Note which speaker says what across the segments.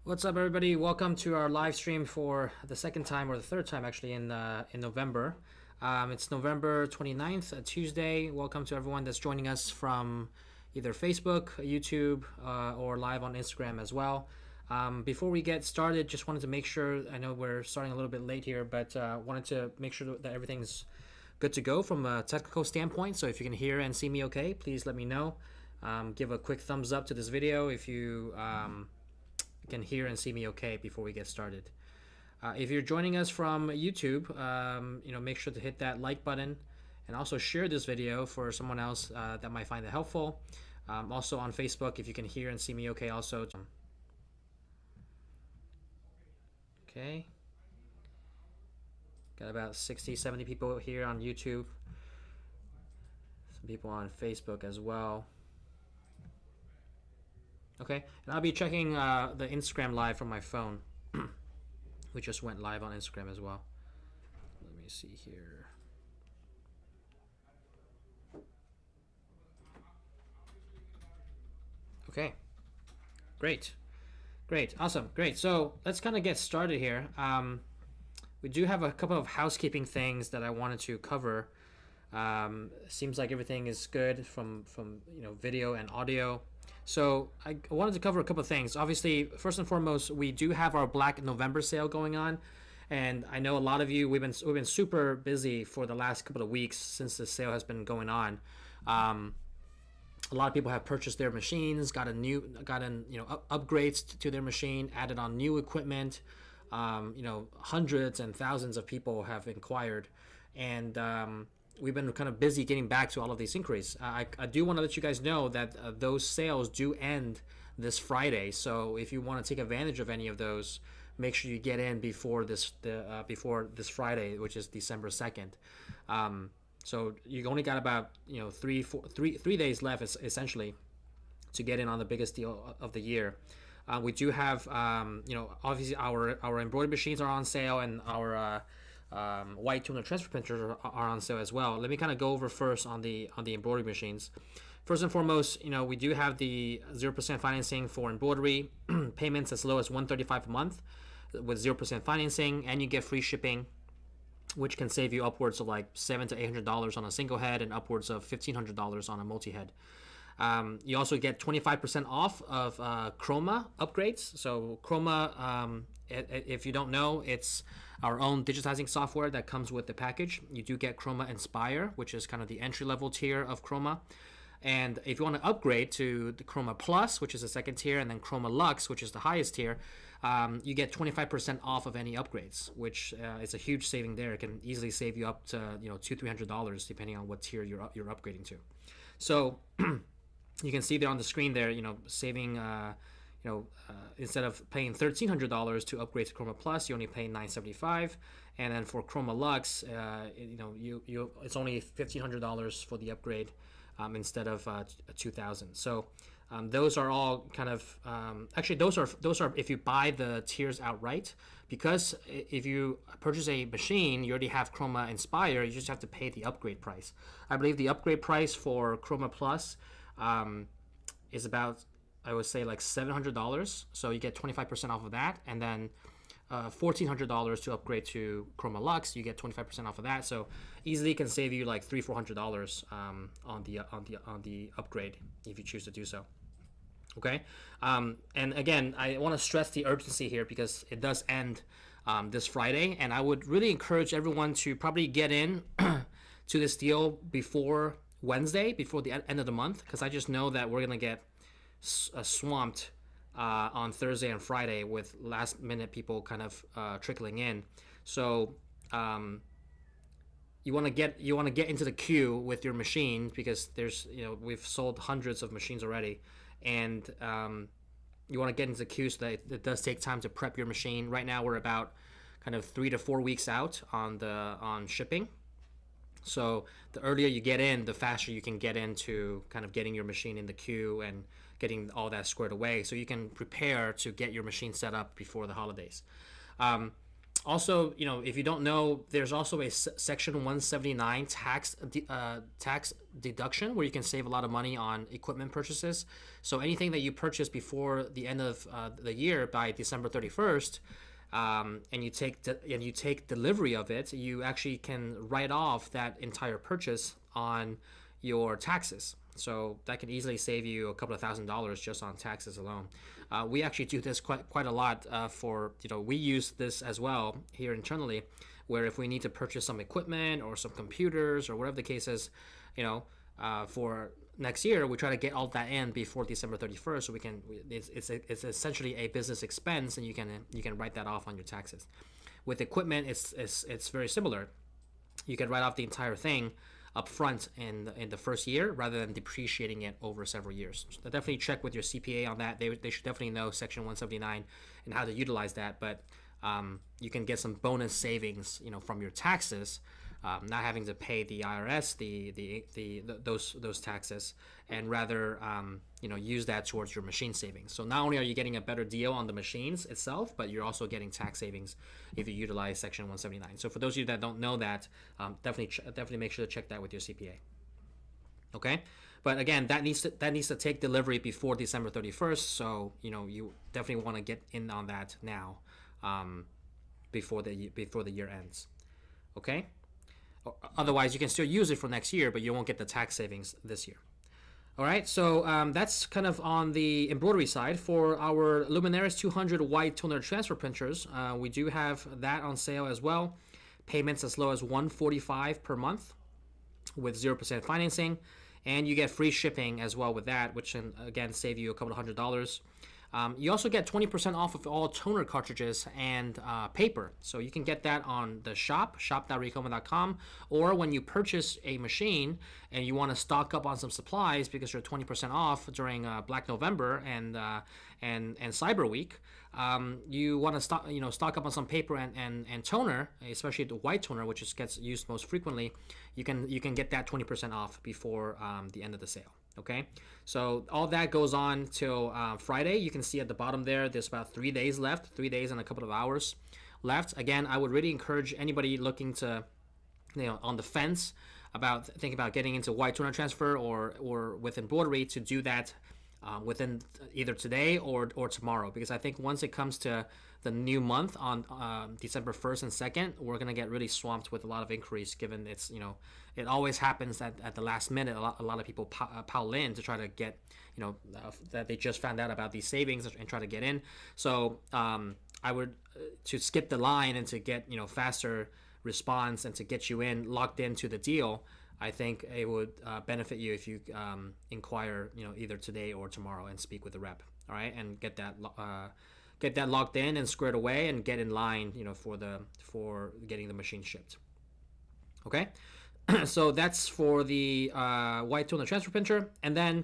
Speaker 1: What's up, everybody? Welcome to our live stream for the second time or the third time actually in November. It's November 29th, Tuesday. Welcome to everyone that's joining us from either Facebook, YouTube, or live on Instagram as well. Before we get started, just wanted to make sure, I know we're starting a little bit late here, but wanted to make sure that everything's good to go from a technical standpoint. So if you can hear and see me okay, please let me know. Give a quick thumbs up to this video if you can hear and see me okay before we get started. If you're joining us from YouTube, make sure to hit that like button and also share this video for someone else that might find it helpful. Also on Facebook, if you can hear and see me okay also. Okay. Got about 60, 70 people here on YouTube. Some people on Facebook as well. Okay, and I'll be checking the Instagram live from my phone. We just went live on Instagram as well. Let me see here. Okay, great, awesome, great. So let's kind of get started here. We do have a couple of housekeeping things that I wanted to cover. Seems like everything is good from video and audio. So I wanted to cover a couple of things. Obviously, first and foremost, we do have our Black November sale going on, and I know a lot of you we've been super busy for the last couple of weeks since the sale has been going on. A lot of people have purchased their machines, gotten upgrades to their machine, added on new equipment. Hundreds and thousands of people have inquired, and we've been kind of busy getting back to all of these inquiries. I do want to let you guys know that those sales do end this Friday. So if you want to take advantage of any of those, make sure you get in before this Friday, which is December 2nd. So you only got about 3 days left, essentially, to get in on the biggest deal of the year. We do have obviously our embroidery machines are on sale, and our white toner transfer printers are on sale as well. Let me kind of go over first on the embroidery machines. First and foremost, we do have the 0% financing for embroidery, payments as low as $135 a month with 0% financing, and you get free shipping, which can save you upwards of like $700 to $800 on a single head and upwards of $1,500 on a multi-head. You also get 25% off of Ricoma upgrades. So Ricoma, if you don't know, it's our own digitizing software that comes with the package. You do get Ricoma Inspire, which is kind of the entry-level tier of Ricoma. And if you want to upgrade to the Ricoma Plus, which is the second tier, and then Ricoma Luxe, which is the highest tier, you get 25% off of any upgrades, which is a huge saving there. It can easily save you up to $200-$300 depending on what tier you're upgrading to. So you can see there on the screen there, saving, instead of paying $1,300 to upgrade to Ricoma Plus, you only pay $975, and then for Ricoma Luxe, it's only $1,500 for the upgrade instead of $2,000. So those are all kind of actually those are if you buy the tiers outright, because if you purchase a machine, you already have Ricoma Inspire, you just have to pay the upgrade price. I believe the upgrade price for Ricoma Plus is about, I would say, like $700. So you get 25% off of that, and then $1,400 to upgrade to Ricoma Luxe, you get 25% off of that. So easily can save you like $300-$400 on the upgrade if you choose to do so. Okay, and again, I want to stress the urgency here because it does end this Friday, and I would really encourage everyone to probably get in to this deal before Wednesday, before the end of the month, because I just know that we're gonna get swamped on Thursday and Friday with last minute people kind of trickling in. So you want to get into the queue with your machine, because there's we've sold hundreds of machines already, and you want to get into the queue so that it does take time to prep your machine. Right now we're about kind of 3 to 4 weeks out on shipping. So the earlier you get in, the faster you can get into kind of getting your machine in the queue and getting all that squared away, so you can prepare to get your machine set up before the holidays. Also, if you don't know, there's also a Section 179 tax deduction where you can save a lot of money on equipment purchases. So anything that you purchase before the end of the year by December 31st, and you take delivery of it, you actually can write off that entire purchase on your taxes. So that can easily save you a couple of $1,000s just on taxes alone. We actually do this quite a lot we use this as well here internally, where if we need to purchase some equipment or some computers or whatever the case is, for next year, we try to get all that in before December 31st, so it's essentially a business expense, and you can write that off on your taxes. With equipment, it's very similar. You can write off the entire thing up front in the first year rather than depreciating it over several years. So definitely check with your CPA on that. They should definitely know Section 179 and how to utilize that. But you can get some bonus savings, from your taxes, not having to pay the IRS those taxes, and rather use that towards your machine savings. So not only are you getting a better deal on the machines itself, but you're also getting tax savings if you utilize Section 179. So for those of you that don't know that, definitely make sure to check that with your CPA. Okay, but again, that needs to take delivery before December 31st. So you definitely want to get in on that now, before the year ends. Okay. Otherwise, you can still use it for next year, but you won't get the tax savings this year. All right, so that's kind of on the embroidery side. For our Luminaris 200 white toner transfer printers, we do have that on sale as well. Payments as low as $145 per month with 0% financing, and you get free shipping as well with that, which can again save you a couple of $100s. You also get 20% off of all toner cartridges and paper. So you can get that on the shop.ricoma.com, or when you purchase a machine and you want to stock up on some supplies because you're 20% off during Black November and Cyber Week. You want to stock up on some paper and toner, especially the white toner, which gets used most frequently. You can get that 20% off before the end of the sale. Okay, so all that goes on till Friday. You can see at the bottom there's about 3 days left, 3 days and a couple of hours left. Again, I would really encourage anybody looking to, on the fence about thinking about getting into white toner transfer or with embroidery, to do that within either today or tomorrow, because I think once it comes to the new month on December 1st and 2nd, we're going to get really swamped with a lot of inquiries, given it's, it always happens that at the last minute, a lot of people pile in to try to get, that they just found out about these savings and try to get in. So I would, to skip the line and to get, faster response and to get you locked into the deal, I think it would benefit you if you inquire, either today or tomorrow and speak with the rep. All right, and get that locked in and squared away and get in line, for getting the machine shipped. Okay, so that's for the white toner transfer printer, and then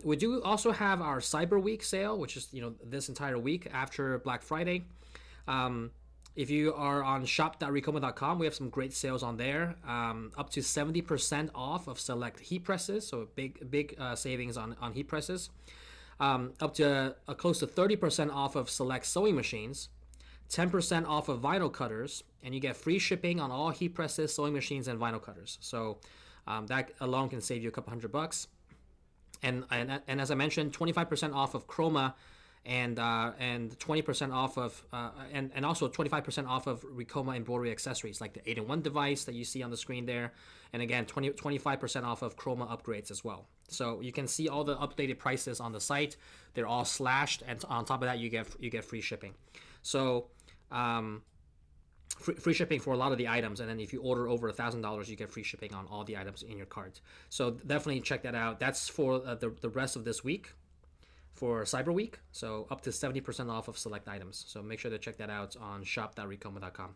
Speaker 1: we do also have our Cyber Week sale, which is this entire week after Black Friday. If you are on shop.ricoma.com, we have some great sales on there. Up to 70% off of select heat presses, so big savings on heat presses. Up to close to 30% off of select sewing machines, 10% off of vinyl cutters, and you get free shipping on all heat presses, sewing machines, and vinyl cutters. So that alone can save you a couple $100. And as I mentioned, 25% off of Chroma, and 20% off of and also 25% off of Ricoma embroidery accessories, like the 8-in-1 device that you see on the screen there, and again 25% off of Chroma upgrades as well. So you can see all the updated prices on the site. They're all slashed, and on top of that you get free shipping. So free shipping for a lot of the items, and then if you order over $1,000, you get free shipping on all the items in your cart. So definitely check that out. That's for the rest of this week, for Cyber Week, so up to 70% off of select items. So make sure to check that out on shop.ricoma.com.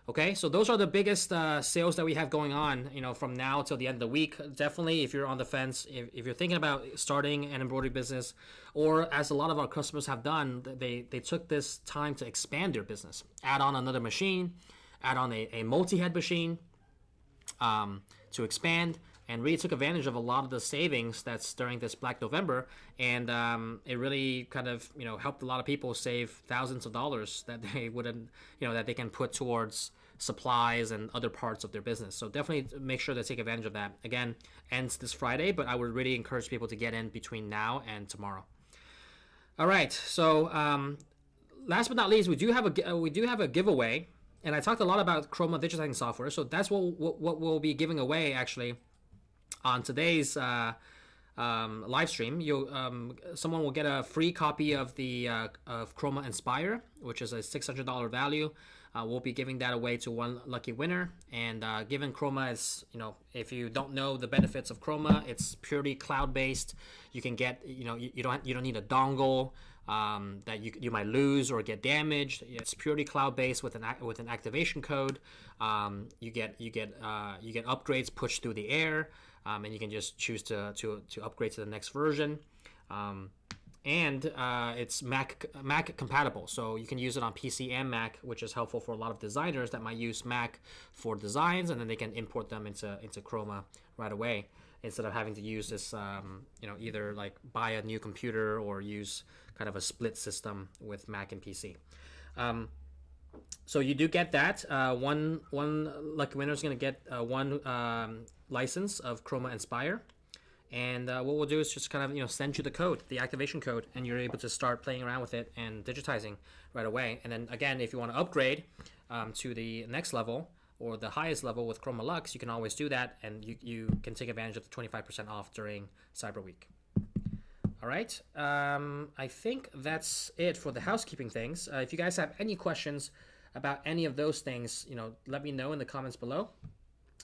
Speaker 1: Okay, so those are the biggest sales that we have going on, from now till the end of the week. Definitely, if you're on the fence, if you're thinking about starting an embroidery business, or as a lot of our customers have done, they took this time to expand their business, add on another machine, add on a multi-head machine to expand. and really took advantage of a lot of the savings that's during this Black November, and it really kind of helped a lot of people save thousands of dollars that they wouldn't that they can put towards supplies and other parts of their business. So definitely make sure to take advantage of that. Again, ends this Friday, but I would really encourage people to get in between now and tomorrow. All right, so last but not least, we do have a giveaway, and I talked a lot about Chroma digitizing software, so that's what we'll be giving away actually on today's live stream. Someone will get a free copy of the of Chroma Inspire, which is a $600 value. We'll be giving that away to one lucky winner. And given Chroma is, if you don't know the benefits of Chroma, it's purely cloud-based. You can get, you don't need a dongle that you might lose or get damaged. It's purely cloud-based with an activation code. You get upgrades pushed through the air, and you can just choose to upgrade to the next version. And it's Mac compatible, so you can use it on PC and Mac, which is helpful for a lot of designers that might use Mac for designs, and then they can import them into Chroma right away instead of having to use this, either like buy a new computer or use kind of a split system with Mac and PC. So you do get that. One lucky winner is going to get one license of Chroma Inspire. And what we'll do is just kind of send you the code, the activation code, and you're able to start playing around with it and digitizing right away. And then again, if you want to upgrade to the next level or the highest level with Chroma Lux, you can always do that, and you can take advantage of the 25% off during Cyber Week. All right, I think that's it for the housekeeping things. If you guys have any questions about any of those things, let me know in the comments below.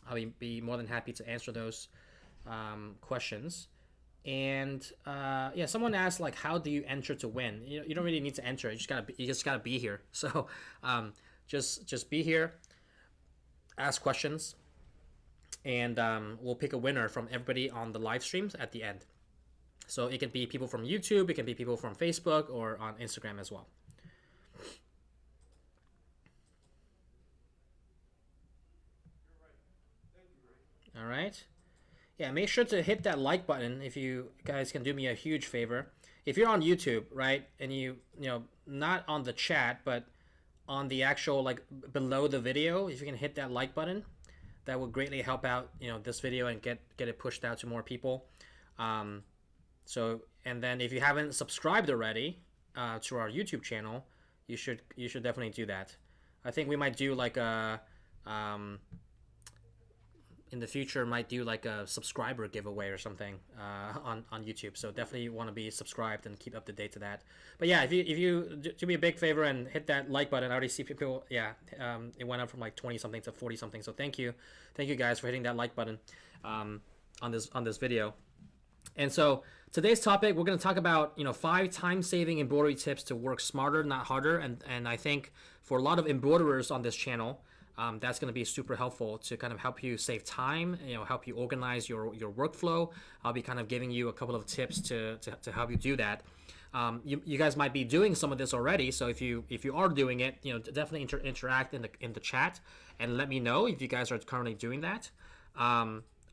Speaker 1: I'll be more than happy to answer those questions. And someone asked, like, how do you enter to win? You don't really need to enter. You just gotta be here. So just be here, ask questions, and we'll pick a winner from everybody on the live streams at the end. So it can be people from YouTube, it can be people from Facebook or on Instagram as well. All right. Yeah, make sure to hit that like button if you guys can do me a huge favor. If you're on YouTube, right, and you not on the chat, but on the actual, like, below the video, if you can hit that like button, that would greatly help out, this video and get it pushed out to more people. And then if you haven't subscribed already to our YouTube channel, you should definitely do that. I think we might do like a in the future might do like a subscriber giveaway or something on YouTube. So definitely want to be subscribed and keep up to date to that. But yeah, if you do me a big favor and hit that like button. I already see people. Yeah, it went up from like 20 something to 40 something. So thank you guys for hitting that like button on this video. And so today's topic, we're going to talk about 5 time-saving embroidery tips to work smarter, not harder. And I think for a lot of embroiderers on this channel, that's going to be super helpful to kind of help you save time, help you organize your workflow. I'll be kind of giving you a couple of tips to help you do that. You guys might be doing some of this already, so if you are doing it, definitely interact in the chat and let me know if you guys are currently doing that.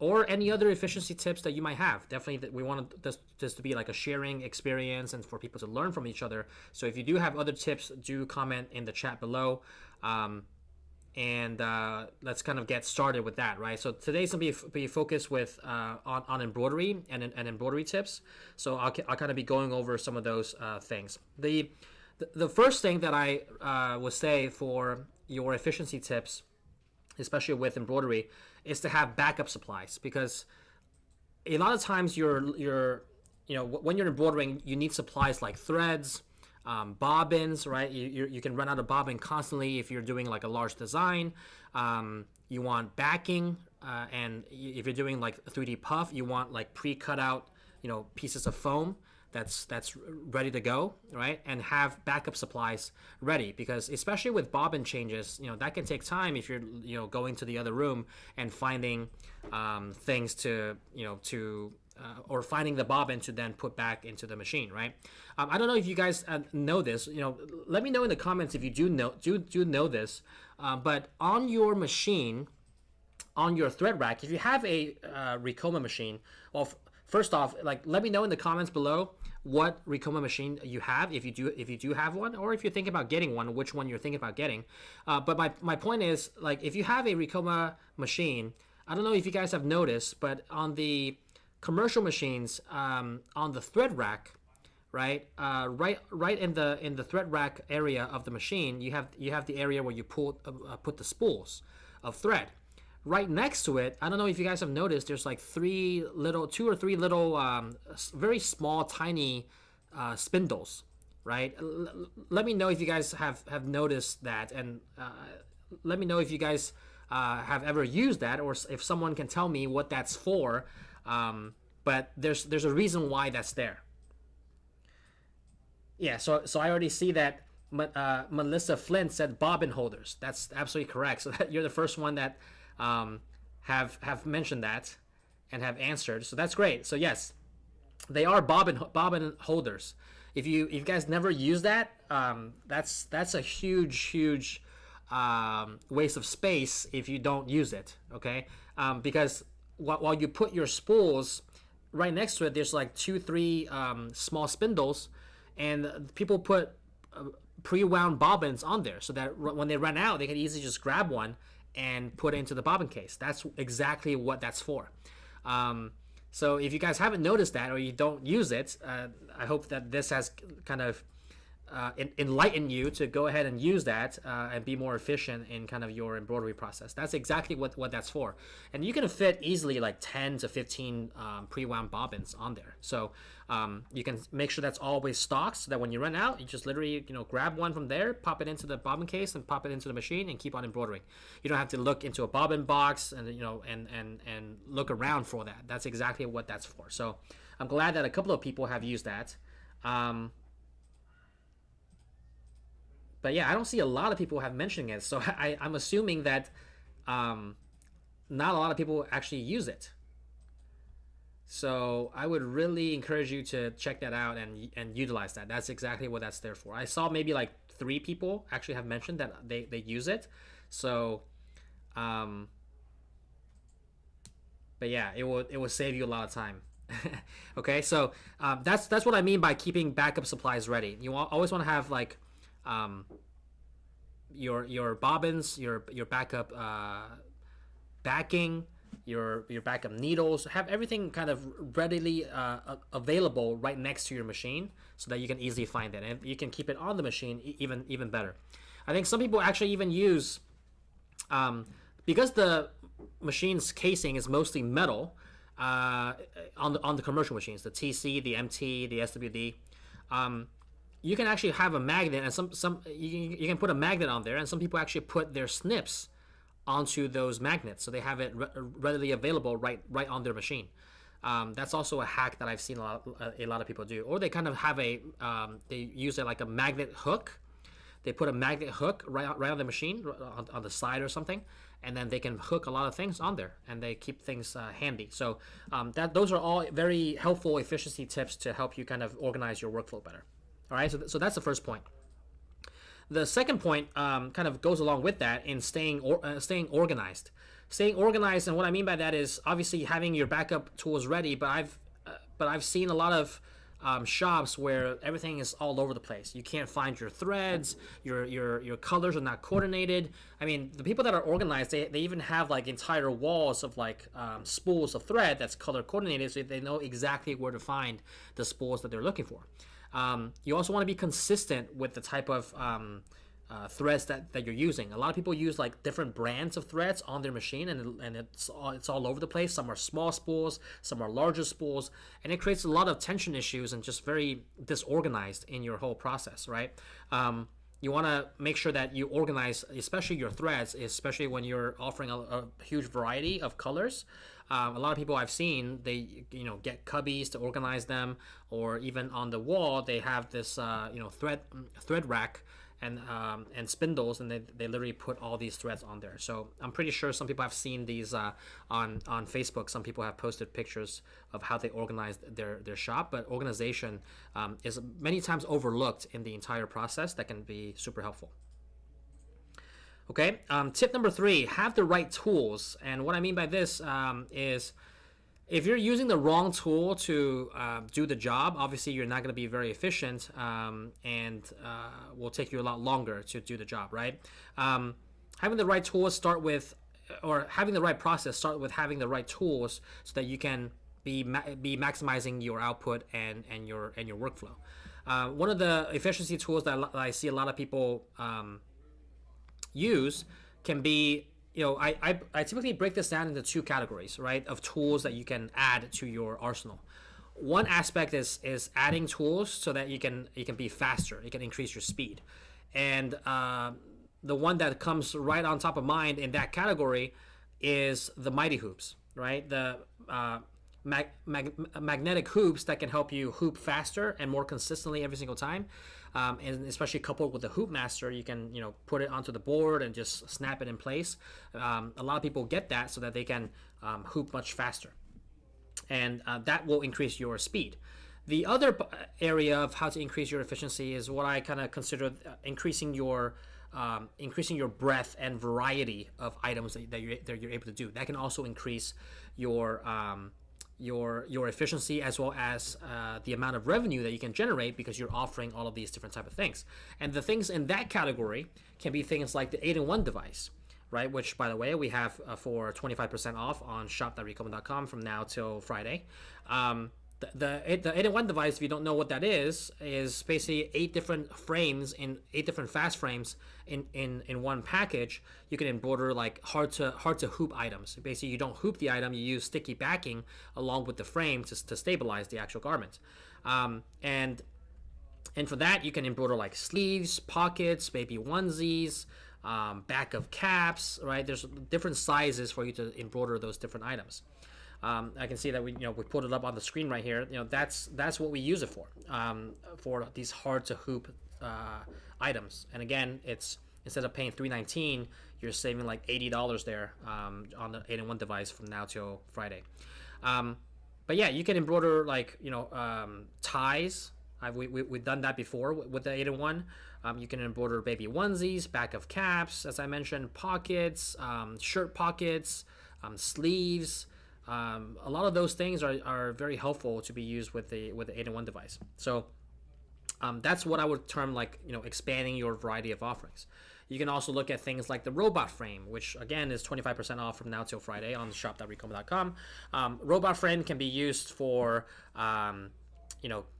Speaker 1: Or any other efficiency tips that you might have. Definitely, we want this to be like a sharing experience and for people to learn from each other. So if you do have other tips, do comment in the chat below. And let's kind of get started with that, right? So today's gonna be focused with on embroidery and embroidery tips. So I'll kind of be going over some of those things. The first thing that I would say for your efficiency tips, especially with embroidery, is to have backup supplies, because a lot of times when you're embroidering, you need supplies like threads, bobbins, right? You can run out of bobbin constantly if you're doing like a large design. You want backing, and if you're doing like 3D puff, you want like pre-cut out pieces of foam that's ready to go, right? And have backup supplies ready, because especially with bobbin changes, that can take time if you're going to the other room and finding things or finding the bobbin to then put back into the machine, right? I don't know if you guys know this. Let me know in the comments if you do know this. But on your machine, on your thread rack, if you have a Ricoma machine, well, first off, like let me know in the comments below what Ricoma machine you have, if you do have one, or if you're thinking about getting one, which one you're thinking about getting. But my point is, like, if you have a Ricoma machine, I don't know if you guys have noticed, but on the commercial machines, on the thread rack, right, right in the thread rack area of the machine, you have the area where you put the spools of thread. Right next to it, I don't know if you guys have noticed, there's like two or three little, very small, tiny spindles, right? Let me know if you guys have noticed that, and let me know if you guys have ever used that, or if someone can tell me what that's for. But there's a reason why that's there. Yeah, so I already see that Melissa Flint said bobbin holders. That's absolutely correct. So you're the first one that have mentioned that and have answered. So that's great. So yes, they are bobbin holders. If you guys never use that, that's a huge waste of space if you don't use it. Okay, because while you put your spools right next to it, there's like 2-3 small spindles, and people put pre-wound bobbins on there so that when they run out, they can easily just grab one and put it into the bobbin case. That's exactly what that's for. So if you guys haven't noticed that, or you don't use it, I hope that this has kind of enlighten you to go ahead and use that and be more efficient in kind of your embroidery process. That's exactly what that's for. And you can fit easily like 10 to 15 pre-wound bobbins on there. So you can make sure that's always stocked, so that when you run out, you just literally, grab one from there, pop it into the bobbin case, and pop it into the machine, and keep on embroidering. You don't have to look into a bobbin box and and look around for that. That's exactly what that's for. So I'm glad that a couple of people have used that. But yeah, I don't see a lot of people have mentioned it, so I'm assuming that not a lot of people actually use it. So I would really encourage you to check that out and utilize that. That's exactly what that's there for. I saw maybe like 3 people actually have mentioned that they use it. So, but yeah, it will save you a lot of time. Okay, so that's what I mean by keeping backup supplies ready. You always want to have like your bobbins, your backup backing, your backup needles. Have everything kind of readily available right next to your machine, so that you can easily find it, and you can keep it on the machine even better. I think some people actually even use because the machine's casing is mostly metal, on the commercial machines, the TC, the MT, the SWD. You can actually have a magnet, and you can put a magnet on there, and some people actually put their snips onto those magnets, so they have it readily available right on their machine. That's also a hack that I've seen a lot of people do. Or they kind of have they use it like a magnet hook. They put a magnet hook right on the machine, on the side or something, and then they can hook a lot of things on there, and they keep things handy. So those are all very helpful efficiency tips to help you kind of organize your workflow better. All right, so that's the first point. The second point kind of goes along with that in staying organized. Staying organized, and what I mean by that is obviously having your backup tools ready. But I've seen a lot of shops where everything is all over the place. You can't find your threads. Your colors are not coordinated. I mean, the people that are organized, they even have like entire walls of like spools of thread that's color coordinated, so they know exactly where to find the spools that they're looking for. You also want to be consistent with the type of threads that you're using. A lot of people use like different brands of threads on their machine, and it's all over the place. Some are small spools, some are larger spools, and it creates a lot of tension issues and just very disorganized in your whole process, right? You want to make sure that you organize, especially your threads, especially when you're offering a huge variety of colors. A lot of people I've seen, they get cubbies to organize them, or even on the wall they have this thread rack and spindles, and they literally put all these threads on there. So I'm pretty sure some people have seen these on Facebook. Some people have posted pictures of how they organized their shop, but organization is many times overlooked in the entire process. That can be super helpful. Okay. Tip number 3: have the right tools. And what I mean by this is, if you're using the wrong tool to do the job, obviously you're not going to be very efficient, and will take you a lot longer to do the job, right? Having the right tools start with, or having the right process start with having the right tools, so that you can be maximizing your output and your workflow. One of the efficiency tools that I see a lot of people use can be, I typically break this down into 2 categories, right, of tools that you can add to your arsenal. One aspect is adding tools so that you can be faster, you can increase your speed. And the one that comes right on top of mind in that category is the mighty hoops, right? The magnetic hoops that can help you hoop faster and more consistently every single time. And especially coupled with the hoop master, you can put it onto the board and just snap it in place. A lot of people get that so that they can hoop much faster, and that will increase your speed. The other area of how to increase your efficiency is what I kind of consider increasing your breadth and variety of items that you're able to do. That can also increase your efficiency, as well as the amount of revenue that you can generate, because you're offering all of these different type of things. And the things in that category can be things like the 8-in-1 device, right? Which, by the way, we have for 25% off on shop.ricoma.com from now till Friday. The 8-in-1 device, if you don't know what that is basically 8 different frames, in 8 different fast frames in one package. You can embroider like hard to hoop items. Basically, you don't hoop the item, you use sticky backing along with the frame to stabilize the actual garment. And for that, you can embroider like sleeves, pockets, baby onesies, back of caps, right? There's different sizes for you to embroider those different items. I can see that we put it up on the screen right here. That's what we use it for these hard to hoop items. And again, it's instead of paying $319, you're saving like $80 there on the 8-in-1 device from now till Friday. But yeah, you can embroider like ties. We've done that before with the 8-in-1. You can embroider baby onesies, back of caps, as I mentioned, pockets, shirt pockets, sleeves. A lot of those things are very helpful to be used with the 8-in-1 device. So that's what I would term like expanding your variety of offerings. You can also look at things like the robot frame, which again is 25% off from now till Friday on shop.ricoma.com. Robot frame can be used for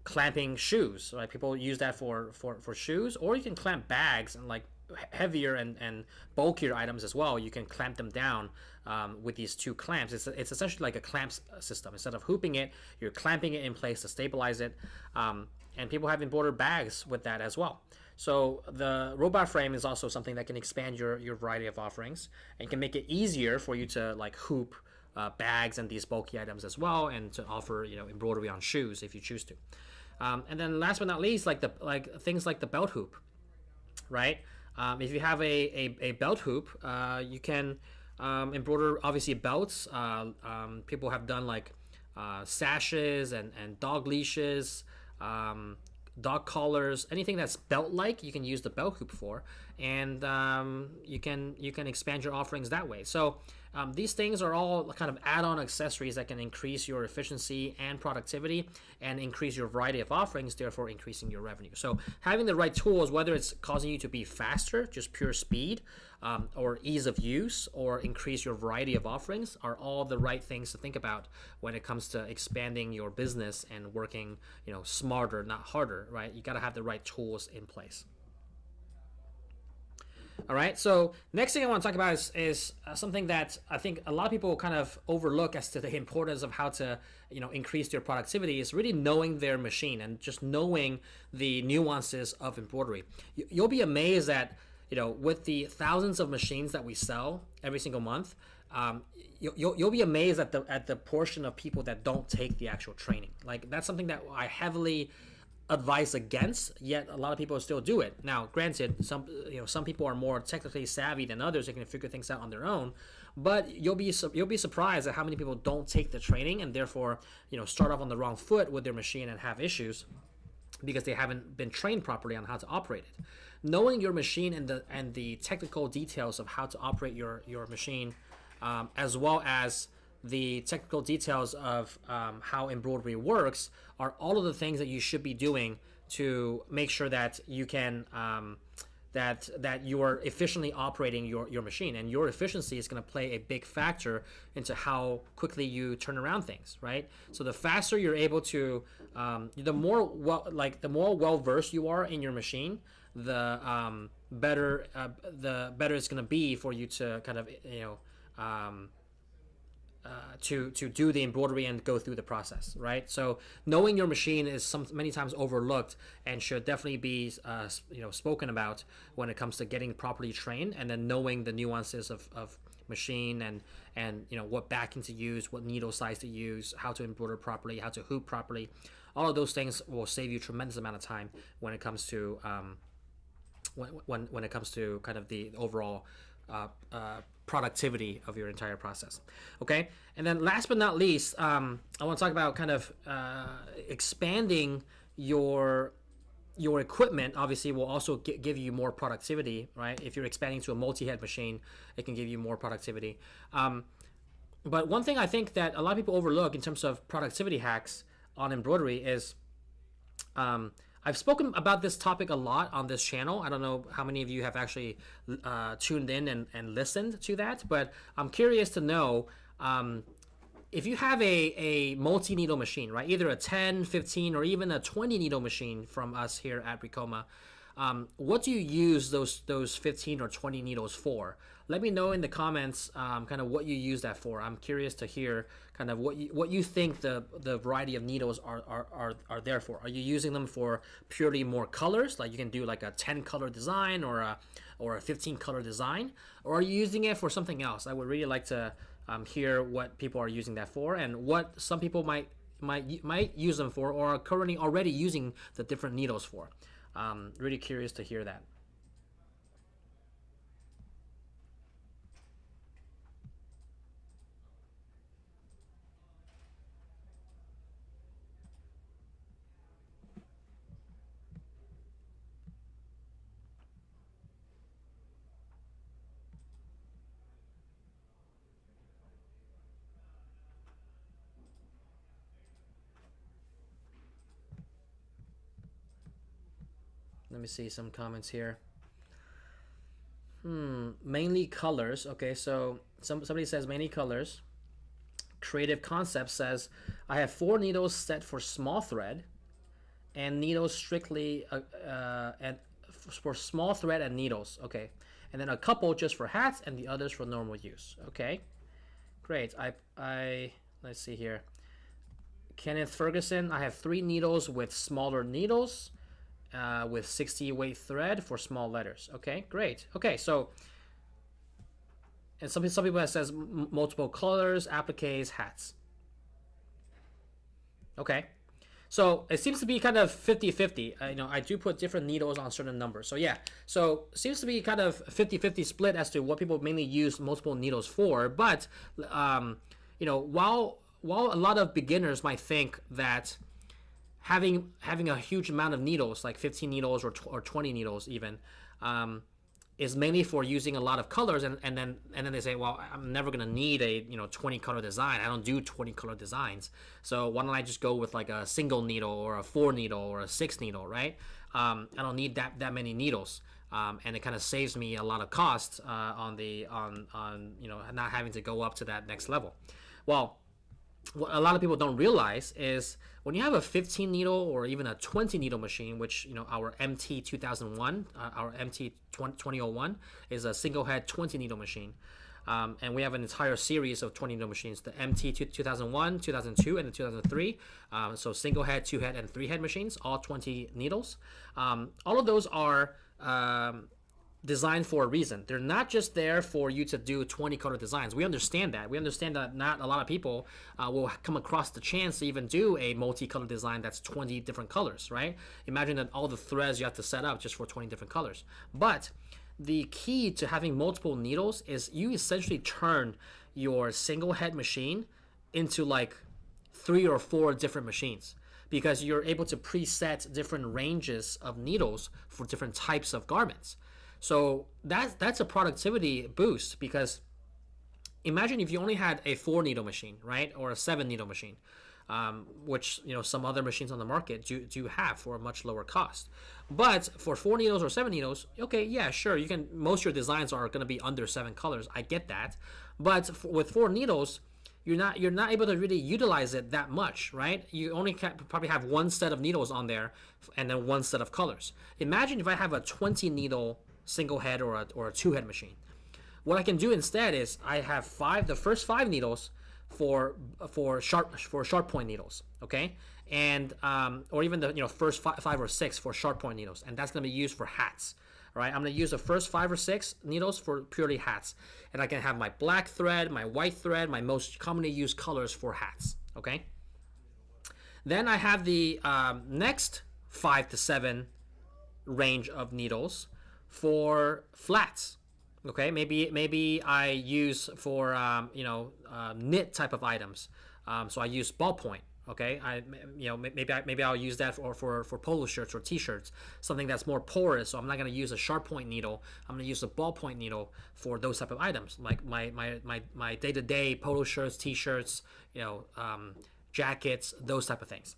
Speaker 1: clamping shoes, right? People use that for shoes, or you can clamp bags and like heavier and bulkier items as well. You can clamp them down with these 2 clamps. It's essentially like a clamp system. Instead of hooping it, you're clamping it in place to stabilize it. And people have embroidered bags with that as well. So the robot frame is also something that can expand your variety of offerings and can make it easier for you to like hoop bags and these bulky items as well, and to offer embroidery on shoes if you choose to. And then last but not least, like things like the belt hoop, right? If you have a belt hoop, you can embroider obviously belts. People have done like sashes and dog leashes, dog collars, anything that's belt-like, you can use the belt hoop for, and you can expand your offerings that way. So these things are all kind of add-on accessories that can increase your efficiency and productivity and increase your variety of offerings, therefore increasing your revenue. So having the right tools, whether it's causing you to be faster, just pure speed, or ease of use, or increase your variety of offerings, are all the right things to think about when it comes to expanding your business and working smarter, not harder, right? You got to have the right tools in place. All right, so next thing I want to talk about is something that I think a lot of people kind of overlook as to the importance of how to increase their productivity, is really knowing their machine and just knowing the nuances of embroidery. You'll be amazed that with the thousands of machines that we sell every single month, you'll be amazed at the portion of people that don't take the actual training. Like, that's something that I heavily advise against, yet a lot of people still do it. Now, granted, some people are more technically savvy than others. They can figure things out on their own, but you'll be surprised at how many people don't take the training, and therefore start off on the wrong foot with their machine and have issues because they haven't been trained properly on how to operate it. knowing your machine and the technical details of how to operate your machine, as well as the technical details of how embroidery works, are all of the things that you should be doing to make sure that you can that you are efficiently operating your machine. And your efficiency is going to play a big factor into how quickly you turn around things, right? So the faster you're able to, the more well versed you are in your machine, the better it's going to be for you to kind of to do the embroidery and go through the process, right? So knowing your machine is many times overlooked and should definitely be spoken about when it comes to getting properly trained, and then knowing the nuances of machine and what backing to use, what needle size to use, how to embroider properly, how to hoop properly. All of those things will save you a tremendous amount of time when it comes to when it comes to kind of the overall productivity of your entire process. Okay, and then last but not least, I want to talk about kind of expanding your equipment. Obviously will also give you more productivity, right? If you're expanding to a multi-head machine, it can give you more productivity. But one thing I think that a lot of people overlook in terms of productivity hacks on embroidery is I've spoken about this topic a lot on this channel. I don't know how many of you have actually tuned in and listened to that, but I'm curious to know if you have a multi-needle machine, right? Either a 10, 15, or even a 20 needle machine from us here at Ricoma. What do you use those 15 or 20 needles for? Let me know in the comments kind of what you use that for. I'm curious to hear kind of what you think the variety of needles are there for. Are you using them for purely more colors, like you can do like a 10 color design or a 15 color design, or are you using it for something else? I would really like to hear what people are using that for, and what some people might use them for, or are currently already using the different needles for. Really curious to hear that. Let me see some comments here. Mainly colors. Okay, so somebody says mainly colors. Creative Concept says, I have 4 needles set for small thread, and needles strictly and for small thread and needles. Okay, and then a couple just for hats and the others for normal use. Okay, great. I let's see here. Kenneth Ferguson, I have 3 needles with smaller needles. With 60 weight thread for small letters. Okay, great. Okay, so, and some people that says multiple colors, appliques, hats. Okay, so it seems to be kind of 50-50. I do put different needles on certain numbers. So yeah, so it seems to be kind of 50-50 split as to what people mainly use multiple needles for. But while a lot of beginners might think that having a huge amount of needles, like 15 needles or 20 needles even, is mainly for using a lot of colors, and then they say, well, I'm never gonna need a 20 color design. I don't do 20 color designs, so why don't I just go with like a single needle or a 4 needle or a 6 needle, right? I don't need that many needles, and it kind of saves me a lot of cost on not having to go up to that next level. Well, what a lot of people don't realize is when you have a 15 needle or even a 20 needle machine, which our MT 2001, our MT 2001 is a single head 20 needle machine, and we have an entire series of 20 needle machines: the MT 2001, 2002, and the 2003. So single head, 2 head, and 3 head machines, all 20 needles. All of those are designed for a reason. They're not just there for you to do 20 color designs. We understand that. We understand that not a lot of people will come across the chance to even do a multi-color design that's 20 different colors, right? Imagine that all the threads you have to set up just for 20 different colors. But the key to having multiple needles is you essentially turn your single head machine into like 3 or 4 different machines, because you're able to preset different ranges of needles for different types of garments. So that's a productivity boost, because imagine if you only had a 4 needle machine, right, or a 7 needle machine, which some other machines on the market do have for a much lower cost. But for 4 needles or 7 needles, okay, yeah, sure, you can. Most of your designs are going to be under 7 colors. I get that, but with 4 needles, you're not able to really utilize it that much, right? You only can probably have one set of needles on there, and then one set of colors. Imagine if I have a 20 needle single head or a 2 head machine. What I can do instead is I have the first 5 needles for sharp point needles, okay, and or even the first 5 or 6 for sharp point needles, and that's going to be used for hats. All right, I'm going to use the first 5 or 6 needles for purely hats, and I can have my black thread, my white thread, my most commonly used colors for hats. Okay. Then I have the next 5 to 7 range of needles for flats. Okay, maybe I use for knit type of items. So I use ballpoint. Okay, maybe I'll use that for polo shirts or t-shirts, something that's more porous. So I'm not going to use a sharp point needle. I'm going to use a ballpoint needle for those type of items, like my day-to-day polo shirts, t-shirts, jackets, those type of things.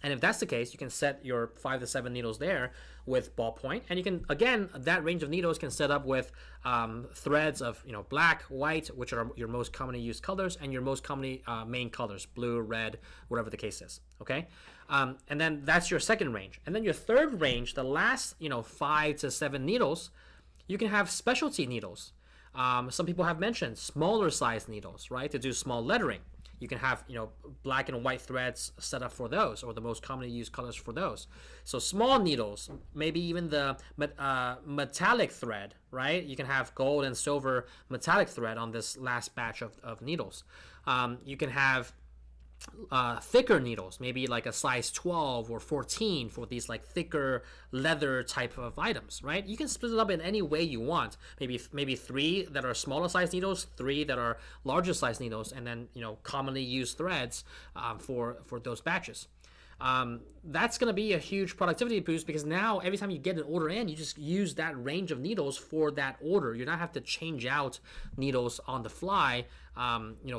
Speaker 1: And if that's the case, you can set your 5 to 7 needles there with ballpoint, and you can, again, that range of needles can set up with threads of black, white, which are your most commonly used colors, and your most commonly main colors, blue, red, whatever the case is. Okay, and then that's your second range, and then your third range, the last 5 to 7 needles, you can have specialty needles. Some people have mentioned smaller size needles, right, to do small lettering. You can have black and white threads set up for those, or the most commonly used colors for those. So small needles, maybe even the metallic thread, right? You can have gold and silver metallic thread on this last batch of needles. You can have thicker needles, maybe like a size 12 or 14 for these like thicker leather type of items, right? You can split it up in any way you want. Maybe 3 that are smaller size needles, 3 that are larger size needles, and then commonly used threads for those batches. That's going to be a huge productivity boost, because now every time you get an order in, you just use that range of needles for that order. You don't have to change out needles on the fly,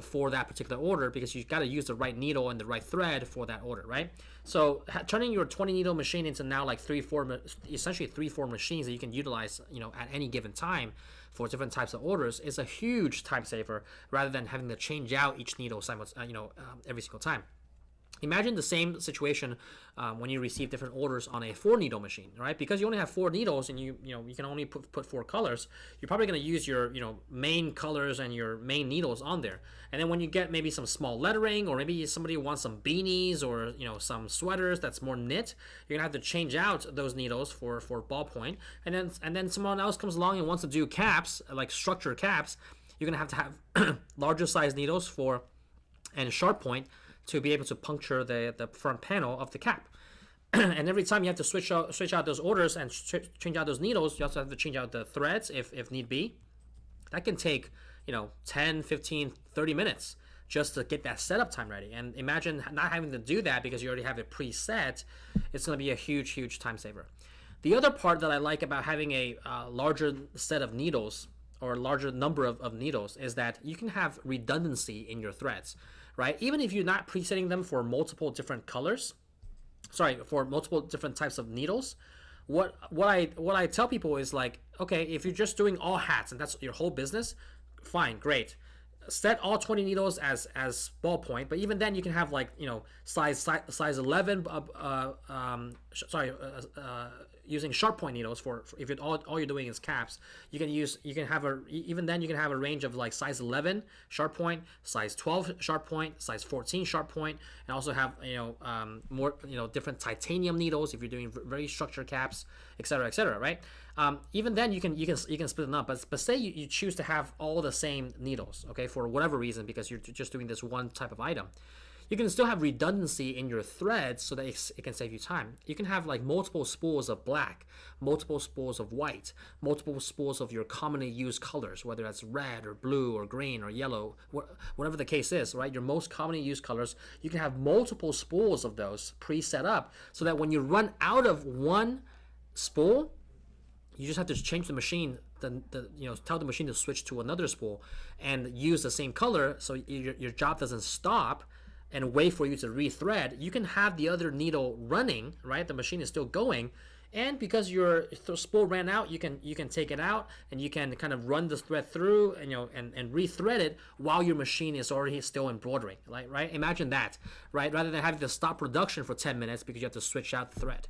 Speaker 1: for that particular order, because you've got to use the right needle and the right thread for that order, right? So turning your 20 needle machine into now like essentially 3-4 machines that you can utilize, at any given time for different types of orders is a huge time saver, rather than having to change out each needle every single time. Imagine the same situation when you receive different orders on a 4-needle machine, right? Because you only have 4 needles and you can only put 4 colors. You're probably going to use your main colors and your main needles on there. And then when you get maybe some small lettering, or maybe somebody wants some beanies or some sweaters that's more knit, you're gonna have to change out those needles for ballpoint. And then someone else comes along and wants to do caps, like structured caps. You're gonna have larger size needles and sharp point to be able to puncture the front panel of the cap. And every time you have to switch out those orders and change out those needles, you also have to change out the threads if need be. That can take 10, 15, 30 minutes just to get that setup time ready. And imagine not having to do that because you already have it preset. It's going to be a huge time saver. The other part that I like about having a larger set of needles, or a larger number of needles, is that you can have redundancy in your threads, right? Even if you're not presetting them for multiple different colors, for multiple different types of needles, what I tell people is like, okay, if you're just doing all hats and that's your whole business, fine, great. Set all 20 needles as ballpoint, but even then you can have like size 11 using sharp point needles for if all you're doing is caps. You can have a range of like size 11 sharp point, size 12 sharp point, size 14 sharp point, and also have more different titanium needles if you're doing very structured caps, etc., right? Even then you can split them up, but say you choose to have all the same needles, okay, for whatever reason, because you're just doing this one type of item. You can still have redundancy in your threads so that it can save you time. You can have like multiple spools of black, multiple spools of white, multiple spools of your commonly used colors, whether that's red or blue or green or yellow, whatever the case is, right? Your most commonly used colors, you can have multiple spools of those pre-set up so that when you run out of one spool, you just have to change the machine, tell the machine to switch to another spool and use the same color, so your job doesn't stop and wait for you to rethread. You can have the other needle running, right? The machine is still going, and because your spool ran out, you can take it out and you can kind of run the thread through and rethread it while your machine is already still embroidering, right? Imagine that, right? Rather than having to stop production for 10 minutes because you have to switch out the thread.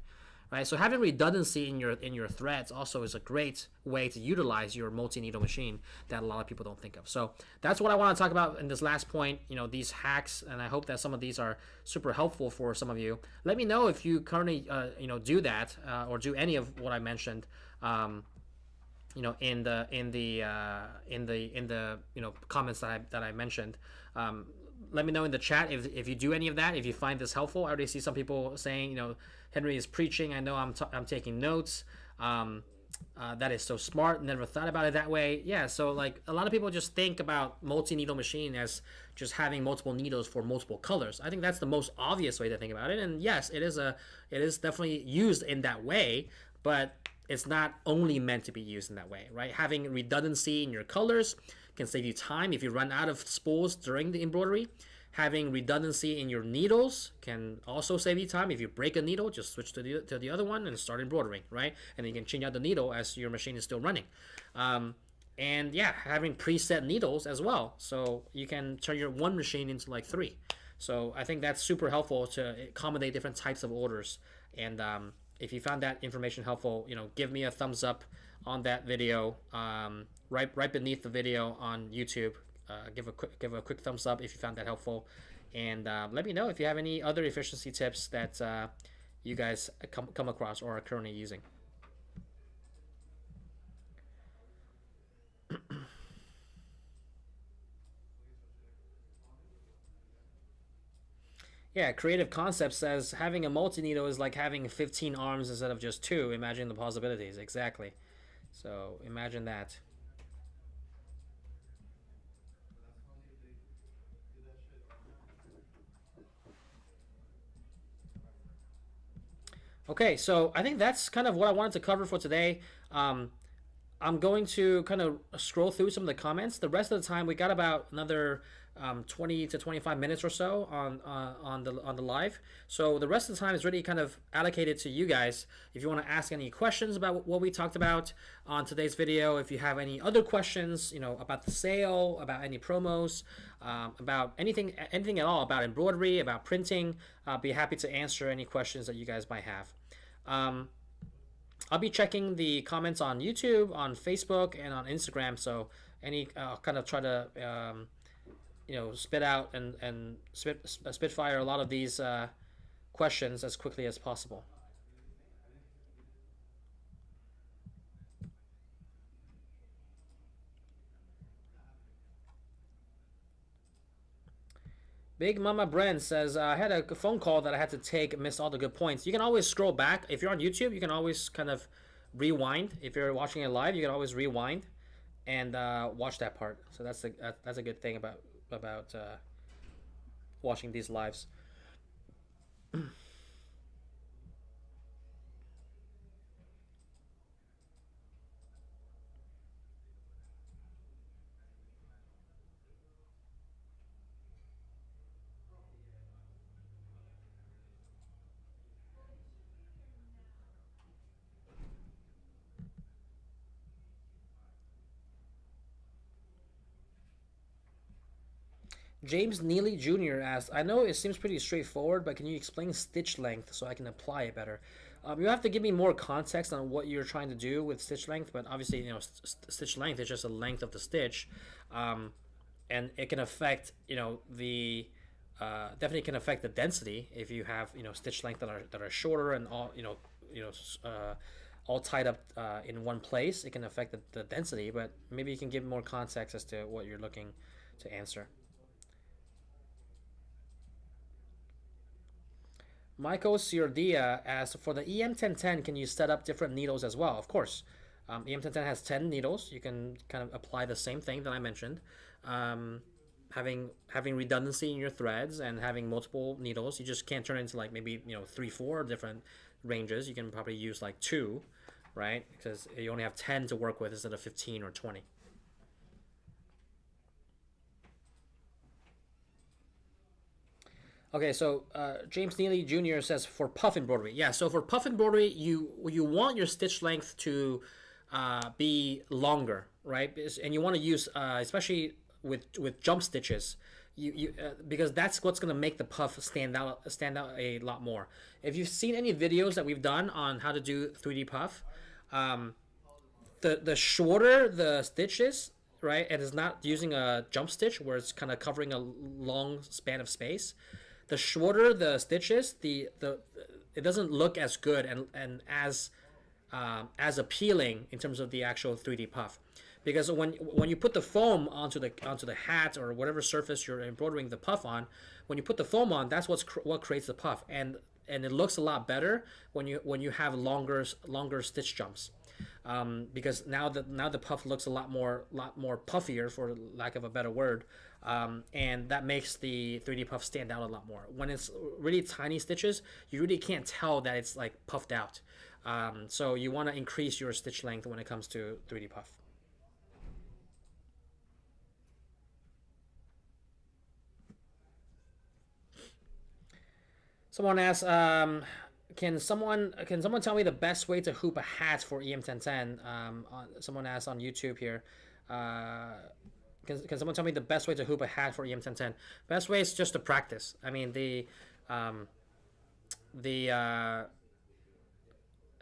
Speaker 1: Right, so having redundancy in your threads also is a great way to utilize your multi-needle machine that a lot of people don't think of. So that's what I want to talk about in this last point, these hacks, and I hope that some of these are super helpful for some of you. Let me know if you currently do that or do any of what I mentioned in the comments that I mentioned. Let me know in the chat if you do any of that, if you find this helpful. I already see some people saying, Henry is preaching. I know I'm taking notes. That is so smart. Never thought about it that way. Yeah, so like a lot of people just think about multi-needle machine as just having multiple needles for multiple colors. I think that's the most obvious way to think about it. And yes, it is definitely used in that way, but it's not only meant to be used in that way, right? Having redundancy in your colors can save you time if you run out of spools during the embroidery. Having redundancy in your needles can also save you time. If you break a needle, just switch to the other one and start embroidering, right? And then you can change out the needle as your machine is still running. And yeah, having preset needles as well, so you can turn your one machine into like 3. So I think that's super helpful to accommodate different types of orders. And if you found that information helpful, give me a thumbs up on that video, right beneath the video on YouTube. Give a quick thumbs up if you found that helpful, and let me know if you have any other efficiency tips that you guys come across or are currently using. Yeah, Creative Concept says having a multi-needle is like having 15 arms instead of just 2. Imagine the possibilities. Exactly. So imagine that. Okay, so I think that's kind of what I wanted to cover for today. I'm going to kind of scroll through some of the comments. The rest of the time, we got about another 20 to 25 minutes or so on the live. So the rest of the time is really kind of allocated to you guys. If you want to ask any questions about what we talked about on today's video, if you have any other questions, about the sale, about any promos, about anything at all, about embroidery, about printing, I'll be happy to answer any questions that you guys might have. I'll be checking the comments on YouTube, on Facebook, and on Instagram. So kind of try to spit out and spitfire a lot of these questions as quickly as possible. Big Mama Bren says, I had a phone call that I had to take, missed all the good points. You can always scroll back. If you're on YouTube, you can always kind of rewind. If you're watching it live, you can always rewind and watch that part. So that's a good thing about watching these lives. James Neely Jr. asked, I know it seems pretty straightforward, but can you explain stitch length so I can apply it better? You have to give me more context on what you're trying to do with stitch length, but obviously, stitch length is just the length of the stitch, and it can affect, definitely can affect the density if you have, stitch length that are shorter and all tied up in one place. It can affect the density, but maybe you can give more context as to what you're looking to answer. Michael Ciordia asks, for the EM1010, can you set up different needles as well? Of course. EM1010 has 10 needles. You can kind of apply the same thing that I mentioned. Um, having redundancy in your threads and having multiple needles, you just can't turn it into like maybe 3, 4 different ranges. You can probably use like 2, right? Because you only have 10 to work with instead of 15 or 20. Okay, so James Neely Jr. says for puff embroidery. Yeah, so for puff embroidery, you want your stitch length to be longer, right? And you want to use, especially with jump stitches, because that's what's gonna make the puff stand out a lot more. If you've seen any videos that we've done on how to do 3D puff, um, the shorter the stitch is, right, and it's not using a jump stitch where it's kind of covering a long span of space, the shorter the stitch is, the it doesn't look as good and as appealing in terms of the actual 3D puff, because when you put the foam onto the hat or whatever surface you're embroidering the puff on, when you put the foam on, that's what creates the puff, and it looks a lot better when you have longer stitch jumps, because now the puff looks a lot more puffier, for lack of a better word, and that makes the 3D puff stand out a lot more. When it's really tiny stitches, you really can't tell that it's like puffed out. So you want to increase your stitch length when it comes to 3D puff. Someone asks, can someone tell me the best way to hoop a hat for EM1010? Someone asks on YouTube here. Can someone tell me the best way to hoop a hat for EM1010? Best way is just to practice. I mean, the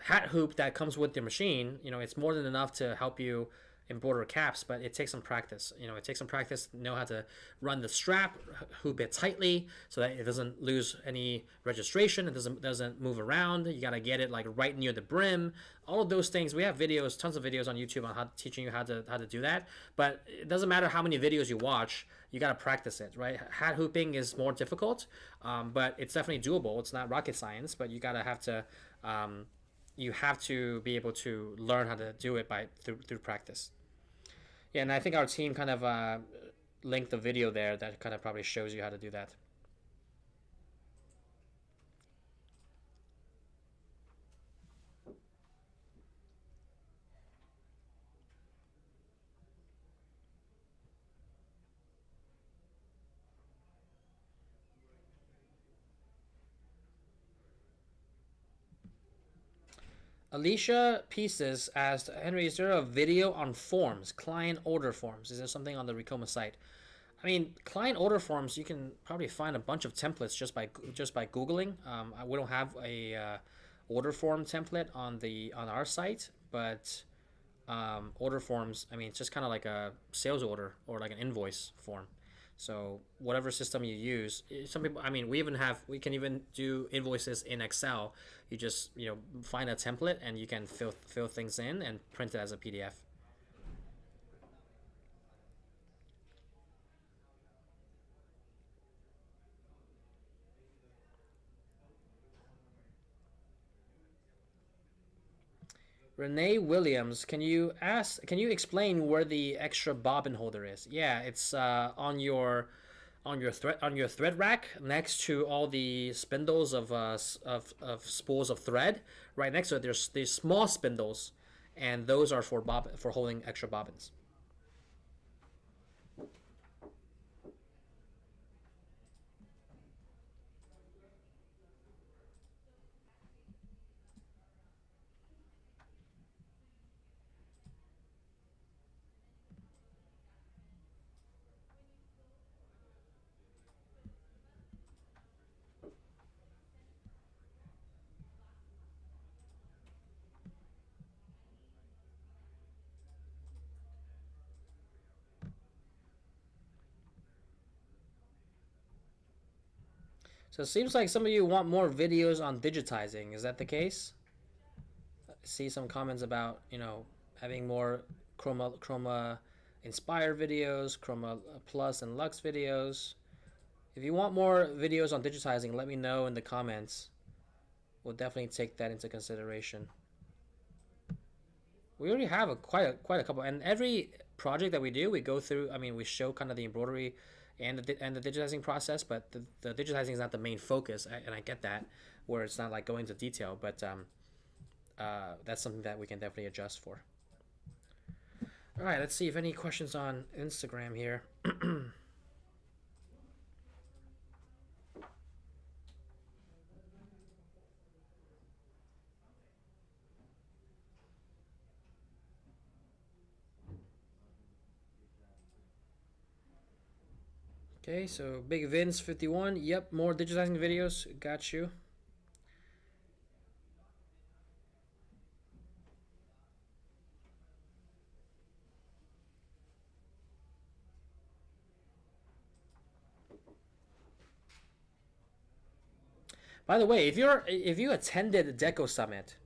Speaker 1: hat hoop that comes with the machine, it's more than enough to help you embroider caps, but it takes some practice. It takes some practice to know how to run the strap, hoop it tightly so that it doesn't lose any registration. It doesn't move around. You gotta get it like right near the brim. All of those things. We have videos, tons of videos on YouTube on teaching you how to do that. But it doesn't matter how many videos you watch. You gotta practice it, right? Hat hooping is more difficult, but it's definitely doable. It's not rocket science, but you have to be able to learn how to do it through practice. Yeah, and I think our team kind of linked the video there that kind of probably shows you how to do that. Alicia Pieces asked, Henry, is there a video on forms, client order forms? Is there something on the Ricoma site? I mean, client order forms, you can probably find a bunch of templates just by Googling. We don't have a order form template on our site, but order forms, I mean, it's just kind of like a sales order or like an invoice form. So whatever system you use, some people, I mean, we can even do invoices in Excel. You just find a template and you can fill things in and print it as a PDF. Renee Williams, can you explain where the extra bobbin holder is? Yeah, it's on your thread rack next to all the spindles of spools of thread. Right next to it, there's these small spindles, and those are for holding extra bobbins. So it seems like some of you want more videos on digitizing. Is that the case? I see some comments about having more Chroma inspired videos, Chroma Plus and Lux videos. If you want more videos on digitizing, let me know in the comments. we'll definitely take that into consideration. We already have quite a couple, and every project that we do, we go through. I mean, we show kind of the embroidery and the digitizing process, but the digitizing is not the main focus, and I get that, where it's not like going into detail, but that's something that we can definitely adjust for. All right, let's see if any questions on Instagram here. Okay, so Big Vince 51. Yep, more digitizing videos. Got you. By the way, if you attended Deco Summit,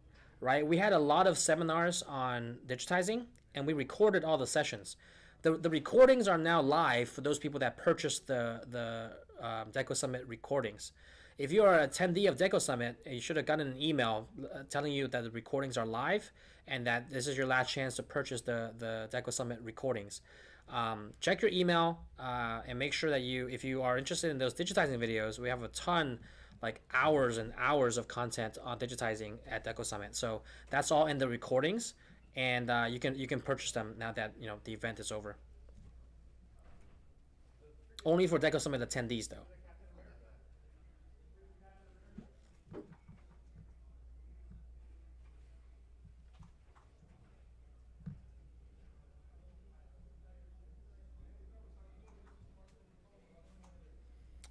Speaker 1: right? We had a lot of seminars on digitizing, and we recorded all the sessions. The recordings are now live for those people that purchased the Deco Summit recordings. If you are an attendee of Deco Summit, you should have gotten an email telling you that the recordings are live and that this is your last chance to purchase the Deco Summit recordings. Check your email and make sure that if you are interested in those digitizing videos, we have a ton, like hours and hours of content on digitizing at Deco Summit. So that's all in the recordings, and you can purchase them now that the event is over. Only for Deco Summit attendees, though.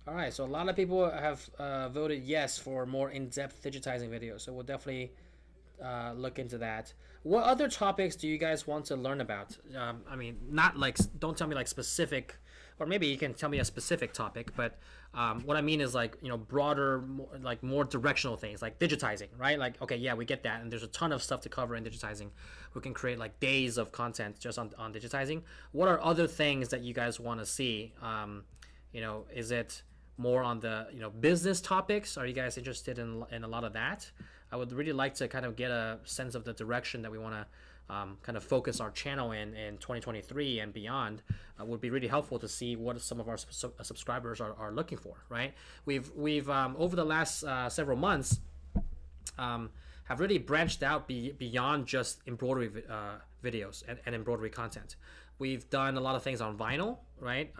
Speaker 1: All right, so a lot of people have voted yes for more in-depth digitizing videos. So we'll definitely look into that. What other topics do you guys want to learn about? I mean, not like, don't tell me like specific, or maybe you can tell me a specific topic, but what I mean is like, broader, more directional things like digitizing, right? Like, okay, yeah, we get that. And there's a ton of stuff to cover in digitizing. We can create like days of content just on digitizing. What are other things that you guys want to see? Is it more on the business topics? Are you guys interested in a lot of that? I would really like to kind of get a sense of the direction that we want to kind of focus our channel in 2023 and beyond. Would be really helpful to see what some of our subscribers are looking for, right? We've over the last several months have really branched out beyond just embroidery videos and embroidery content. We've done a lot of things on vinyl, right?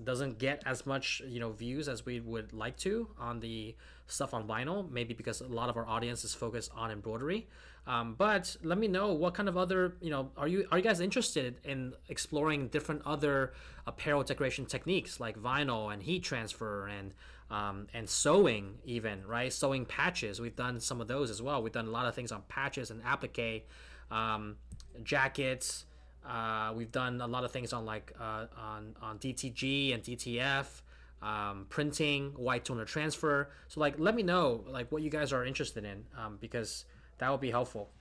Speaker 1: Doesn't get as much views as we would like to on the stuff on vinyl, maybe because a lot of our audience is focused on embroidery. But let me know what kind of other are you guys interested in exploring different other apparel decoration techniques like vinyl and heat transfer and sewing, even, right? Sewing patches. We've done some of those as well. We've done a lot of things on patches and applique, jackets. We've done a lot of things on like on DTG and DTF, printing, white toner transfer. So like, let me know like what you guys are interested in, because that will be helpful.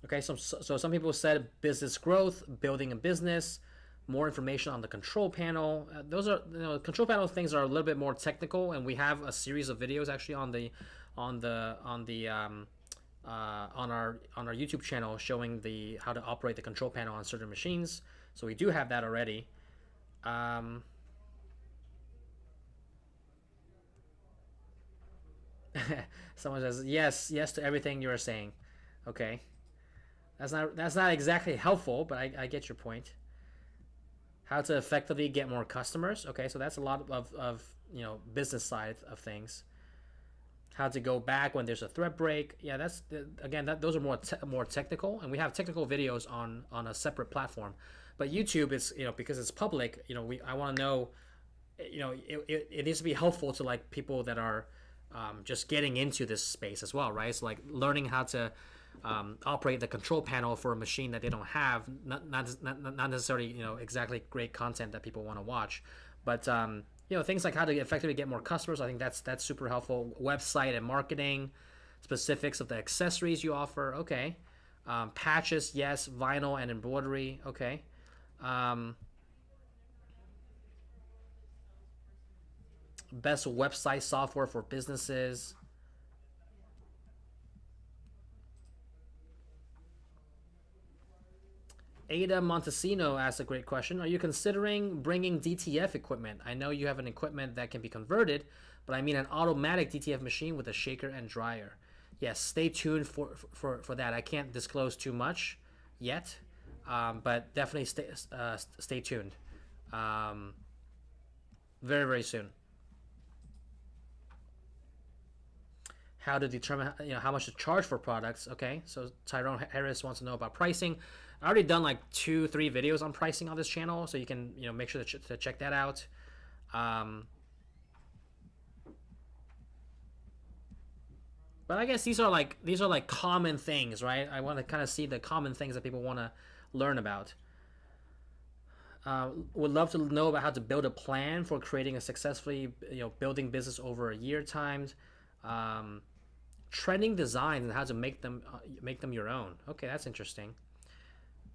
Speaker 1: Okay, so some people said business growth, building a business, more information on the control panel. Those are control panel things are a little bit more technical, and we have a series of videos actually on our YouTube channel showing the how to operate the control panel on certain machines. So we do have that already. Someone says yes to everything you're saying. Okay, that's not exactly helpful, but I get your point. How to effectively get more customers. Okay, so that's a lot of business side of things. How to go back when there's a thread break. Yeah, that's again those are more technical, and we have technical videos on a separate platform. But YouTube is because it's public. I want to know. It needs to be helpful to like people that are just getting into this space as well, right? So like learning how to operate the control panel for a machine that they don't have, not necessarily exactly great content that people want to watch, but things like how to effectively get more customers. I think that's super helpful. Website and marketing, specifics of the accessories you offer. Okay, patches, yes. Vinyl and embroidery. Okay. best website software for businesses. Ada Montesino asks a great question. Are you considering bringing DTF equipment? I know you have an equipment that can be converted, but I mean an automatic DTF machine with a shaker and dryer. Yes, stay tuned for that. I can't disclose too much yet, but definitely stay tuned. Um, very, very soon. How to determine how much to charge for products. Okay, so Tyrone Harris wants to know about pricing. I already done like 2-3 videos on pricing on this channel, so you can make sure to check that out. But I guess these are like common things, right? I want to kind of see the common things that people want to learn about. Would love to know about how to build a plan for creating a successfully building business over a year times. Trending designs and how to make them your own. Okay, that's interesting.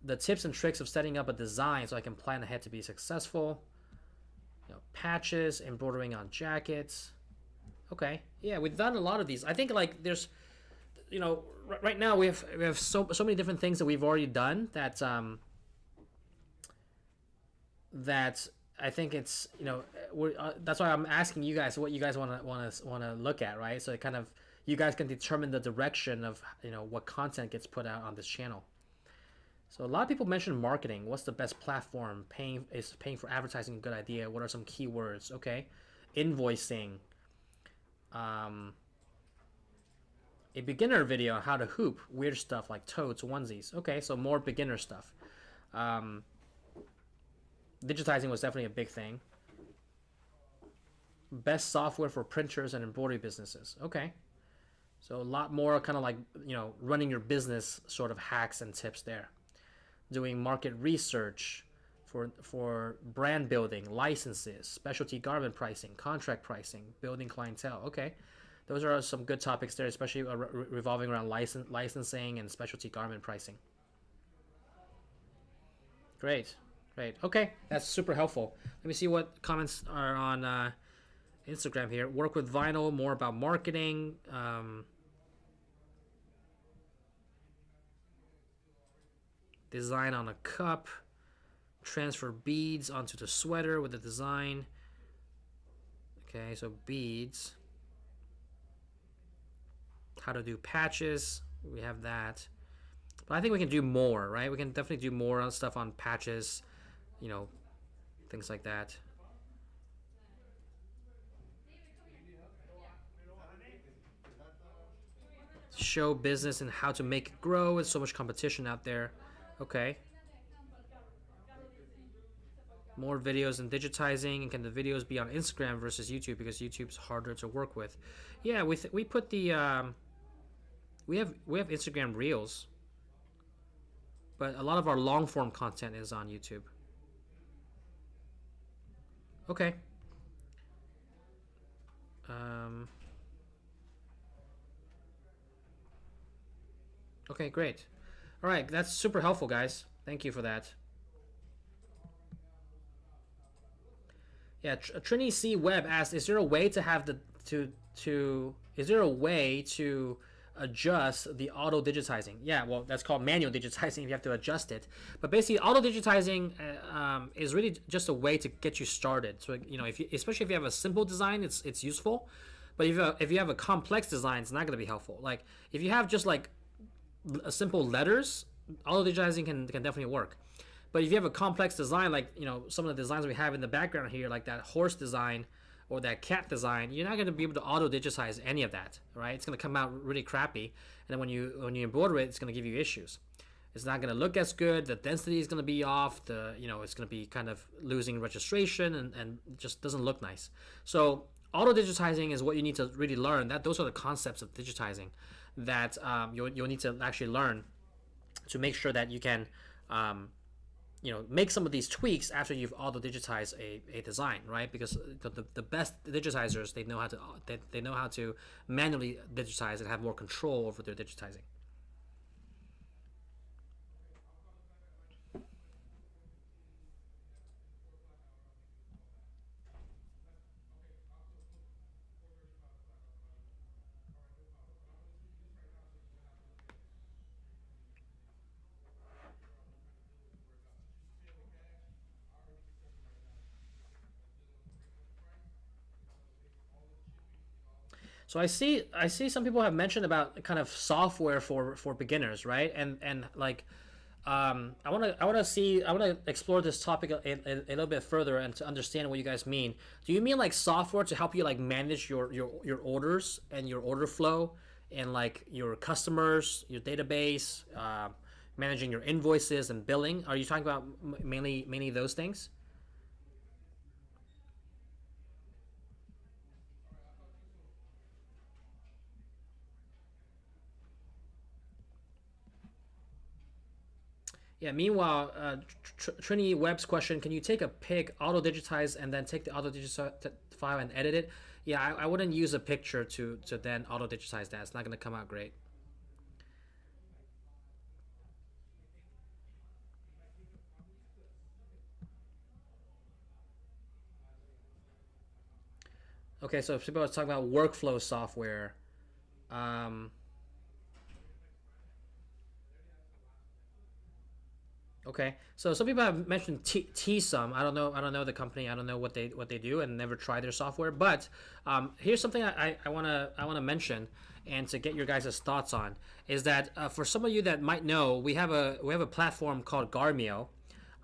Speaker 1: The tips and tricks of setting up a design so I can plan ahead to be successful. Patches, embroidering on jackets. Okay, yeah, we've done a lot of these. I think like there's, right now we have so many different things that we've already done that that I think it's that's why I'm asking you guys what you guys want to look at, right? So it kind of you guys can determine the direction of what content gets put out on this channel. So a lot of people mention marketing. What's the best platform? Paying for advertising a good idea? What are some keywords? Okay, invoicing. A beginner video on how to hoop, weird stuff like totes, onesies. Okay, so more beginner stuff. Digitizing was definitely a big thing. Best software for printers and embroidery businesses. Okay, so a lot more kind of like running your business sort of hacks and tips there. Doing market research for brand building, licenses, specialty garment pricing, contract pricing, building clientele. Okay, those are some good topics there, especially revolving around licensing and specialty garment pricing. Great. Okay, that's super helpful. Let me see what comments are on Instagram here. Work with vinyl, more about marketing. Design on a cup. Transfer beads onto the sweater with the design. Okay, so beads. How to do patches. We have that. But I think we can do more, right? We can definitely do more on stuff on patches, things like that. Show business and how to make it grow. There's so much competition out there. Okay. More videos and digitizing, and can the videos be on Instagram versus YouTube because YouTube's harder to work with? Yeah, we put the we have Instagram Reels, but a lot of our long form content is on YouTube. Okay. Okay, great. All right, that's super helpful, guys. Thank you for that. Yeah, Trini C Webb asked, "Is there a way to have is there a way to adjust the auto digitizing?" Yeah, well, that's called manual digitizing. You have to adjust it, but basically, auto digitizing is really just a way to get you started. So especially if you have a simple design, it's useful. But if you have a complex design, it's not going to be helpful. Like if you have just like a simple letters, auto digitizing can definitely work. But if you have a complex design, like some of the designs we have in the background here, like that horse design or that cat design, you're not going to be able to auto digitize any of that, right? It's going to come out really crappy, and then when you embroider it, it's going to give you issues. It's not going to look as good. The density is going to be off. It's going to be kind of losing registration, and it just doesn't look nice. So auto digitizing is what you need to really learn. Those are the concepts of digitizing that you'll need to actually learn to make sure that you can make some of these tweaks after you've auto digitized a design, right? Because the best digitizers, they know how to manually digitize and have more control over their digitizing. So I see some people have mentioned about kind of software for beginners, right? And like I want to explore this topic a little bit further and to understand what you guys mean. Do you mean like software to help you like manage your orders and your order flow and like your customers, your database, managing your invoices and billing? Are you talking about mainly those things? Yeah. Meanwhile, Trini Webb's question: can you take a pic, auto digitize, and then take the auto digitize file and edit it? Yeah, I wouldn't use a picture to then auto digitize that. It's not going to come out great. Okay, so if people are talking about workflow software, um, okay, so some people have mentioned Tsum. I don't know the company. I don't know what they do, and never tried their software. But here's something I wanna mention, and to get your guys' thoughts on is that for some of you that might know, we have a platform called Garmio,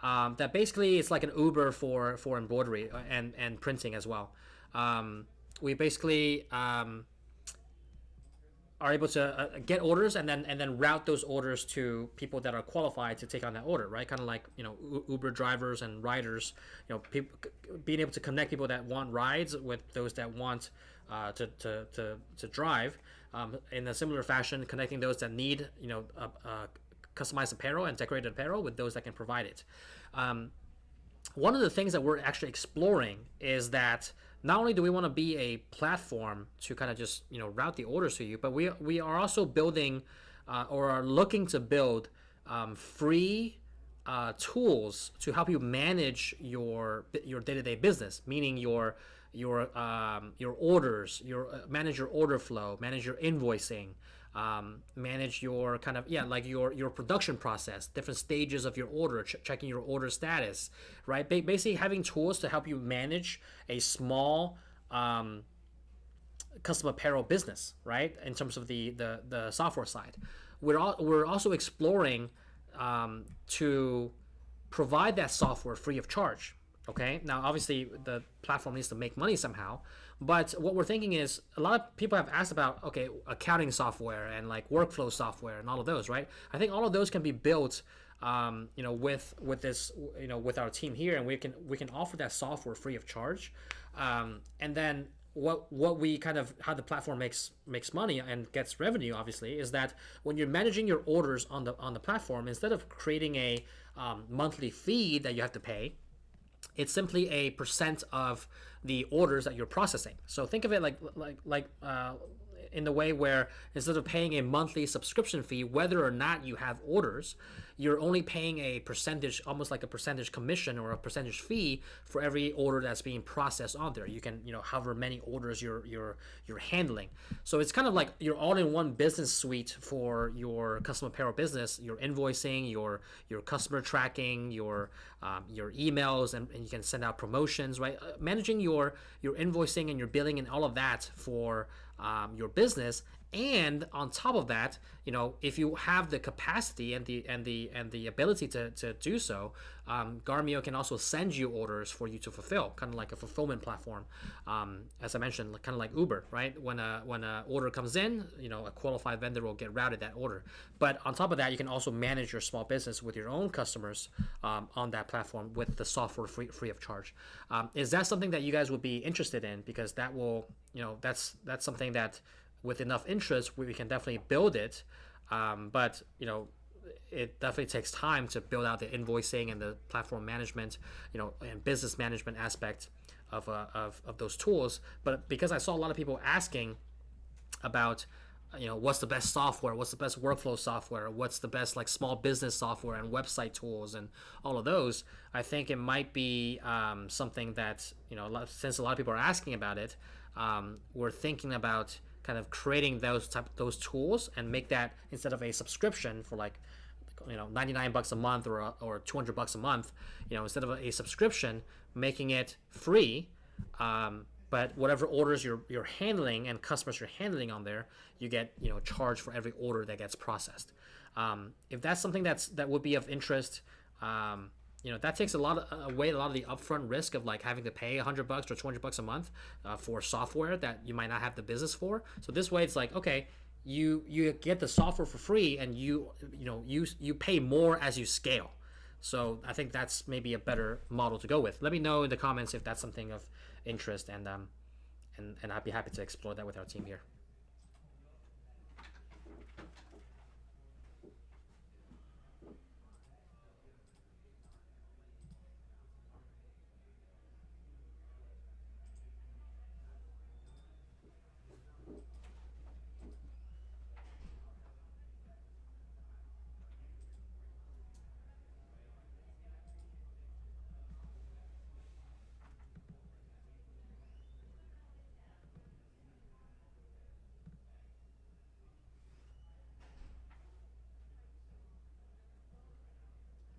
Speaker 1: that basically is like an Uber for embroidery and printing as well. We basically are able to get orders and then route those orders to people that are qualified to take on that order, right? Kind of like Uber drivers and riders, people being able to connect people that want rides with those that want to drive, in a similar fashion, connecting those that need customized apparel and decorated apparel with those that can provide it. Um, One of the things that we're actually exploring is that not only do we want to be a platform to kind of just route the orders to you, but we are also building, or are looking to build, free tools to help you manage your day to day business, meaning your orders, your manage your order flow, manage your invoicing, manage your kind of, yeah, like your production process, different stages of your order, checking your order status, right? Basically having tools to help you manage a small custom apparel business, right? In terms of the software side, we're also exploring, to provide that software free of charge. Okay, now obviously the platform needs to make money somehow, but what we're thinking is a lot of people have asked about, okay, accounting software and like workflow software and all of those, right? I think all of those can be built, with this, with our team here, and we can offer that software free of charge, and then what we kind of, how the platform makes money and gets revenue obviously is that when you're managing your orders on the platform, instead of creating a monthly fee that you have to pay, it's simply a percent of the orders that you're processing. So think of it like in the way where instead of paying a monthly subscription fee, whether or not you have orders, you're only paying a percentage, almost like a percentage commission or a percentage fee for every order that's being processed on there. You can, however many orders you're handling. So it's kind of like your all-in-one business suite for your custom apparel business, your invoicing, your customer tracking, your emails, and you can send out promotions, right? Managing your invoicing and your billing and all of that for your business. And on top of that, if you have the capacity and the ability to do so, Garmio can also send you orders for you to fulfill, kind of like a fulfillment platform. As I mentioned, kind of like Uber, right? When a order comes in, a qualified vendor will get routed that order. But on top of that, you can also manage your small business with your own customers, on that platform with the software free of charge. Is that something that you guys would be interested in? Because that will, that's something that with enough interest, we can definitely build it. But it definitely takes time to build out the invoicing and the platform management, and business management aspect of those tools. But because I saw a lot of people asking about, what's the best software, what's the best workflow software, what's the best like small business software and website tools and all of those, I think it might be, something that, since a lot of people are asking about it, we're thinking about kind of creating those tools and make that, instead of a subscription for like, $99 a month or $200 a month, instead of a subscription, making it free, but whatever orders you're handling and customers you're handling on there, you get charged for every order that gets processed. If that's something that would be of interest, that takes away a lot of the upfront risk of like having to pay $100 or $200 a month for software that you might not have the business for. So this way, it's like, okay, you get the software for free, and you pay more as you scale. So I think that's maybe a better model to go with. Let me know in the comments if that's something of interest, and I'd be happy to explore that with our team here.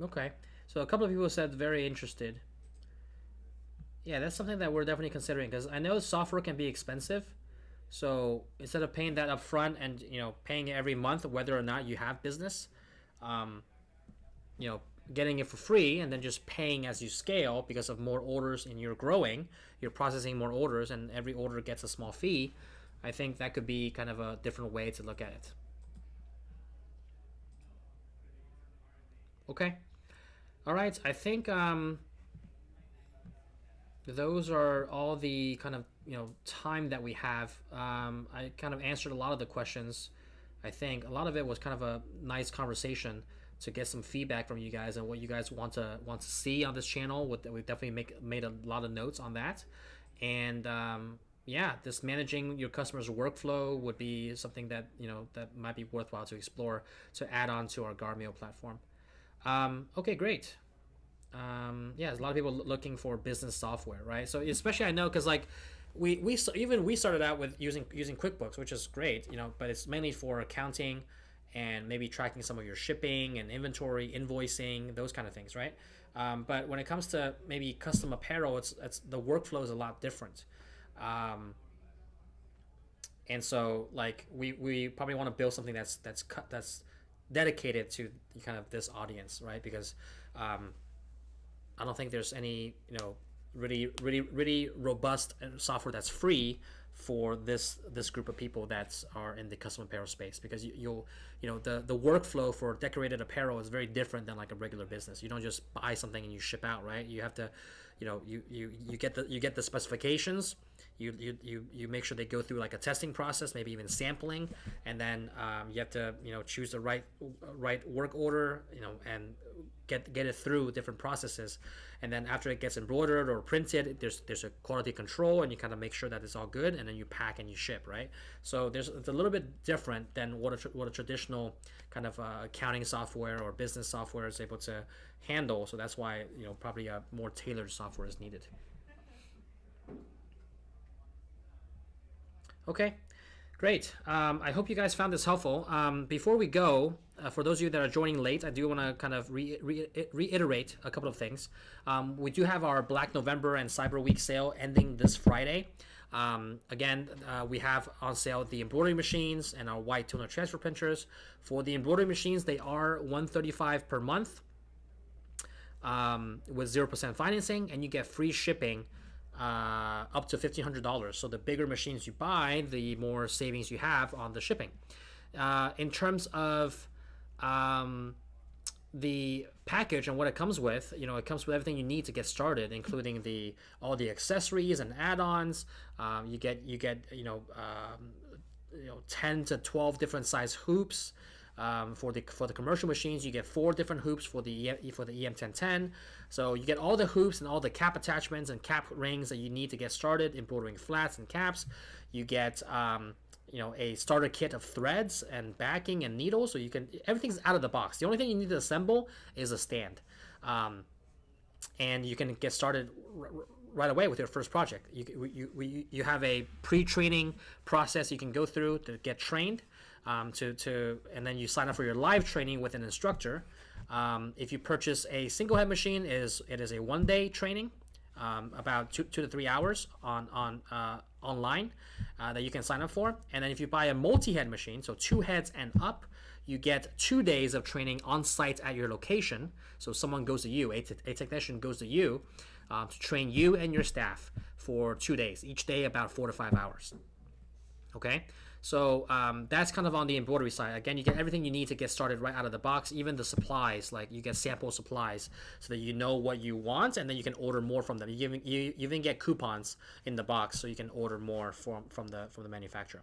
Speaker 1: Okay, so a couple of people said very interested. Yeah, that's something that we're definitely considering, because I know software can be expensive. So instead of paying that up front and paying it every month, whether or not you have business, um, you know, getting it for free and then just paying as you scale because of more orders and you're growing, you're processing more orders, and every order gets a small fee. I think that could be kind of a different way to look at it. Okay. All right. I think those are all the kind of time that we have. I kind of answered a lot of the questions. I think a lot of it was kind of a nice conversation to get some feedback from you guys and what you guys want to see on this channel. We definitely made a lot of notes on that, and yeah, this managing your customers' workflow would be something that that might be worthwhile to explore to add on to our Garmio platform. Okay, great. Yeah, there's a lot of people looking for business software, right? So especially I know because like we started out with using QuickBooks, which is great, but it's mainly for accounting and maybe tracking some of your shipping and inventory, invoicing, those kind of things, right? But when it comes to maybe custom apparel, it's the workflow is a lot different. Um, and so like we probably want to build something that's dedicated to kind of this audience, right? Because um, I don't think there's any really robust software that's free for this group of people that are in the custom apparel space, because the workflow for decorated apparel is very different than like a regular business. You don't just buy something and you ship out, right? You have to you get the specifications, you make sure they go through like a testing process, maybe even sampling, and then you have to choose the right work order, and get it through different processes, and then after it gets embroidered or printed, there's a quality control, and you kind of make sure that it's all good, and then you pack and you ship, right? So it's a little bit different than what a traditional kind of accounting software or business software is able to handle. So that's why probably a more tailored software is needed. Okay, great. I hope you guys found this helpful. Before we go, for those of you that are joining late, I do want to kind of reiterate a couple of things. We do have our Black November and Cyber Week sale ending this Friday. Again, we have on sale the embroidery machines and our white toner transfer printers. For the embroidery machines, they are $135 per month with 0% financing, and you get free shipping up to $1,500. So the bigger machines you buy, the more savings you have on the shipping. In terms of the package and what it comes with, it comes with everything you need to get started, including all the accessories and add-ons. You get 10 to 12 different size hoops. For the commercial machines, you get 4 different hoops for the EM1010. So you get all the hoops and all the cap attachments and cap rings that you need to get started embroidering flats and caps. You get a starter kit of threads and backing and needles, so everything's out of the box. The only thing you need to assemble is a stand, and you can get started right away with your first project. You have a pre-training process you can go through to get trained, and then you sign up for your live training with an instructor. If you purchase a single head machine, it is a 1-day training. about 2 to 3 hours online that you can sign up for. And then if you buy a multi-head machine, so 2 heads and up, you get 2 days of training on site at your location. So someone goes to you, a technician goes to you to train you and your staff for 2 days, each day about 4 to 5 hours. Okay, so that's kind of on the embroidery side. Again, you get everything you need to get started right out of the box, even the supplies, like you get sample supplies so that you know what you want, and then you can order more from them. You even get coupons in the box so you can order more from the manufacturer.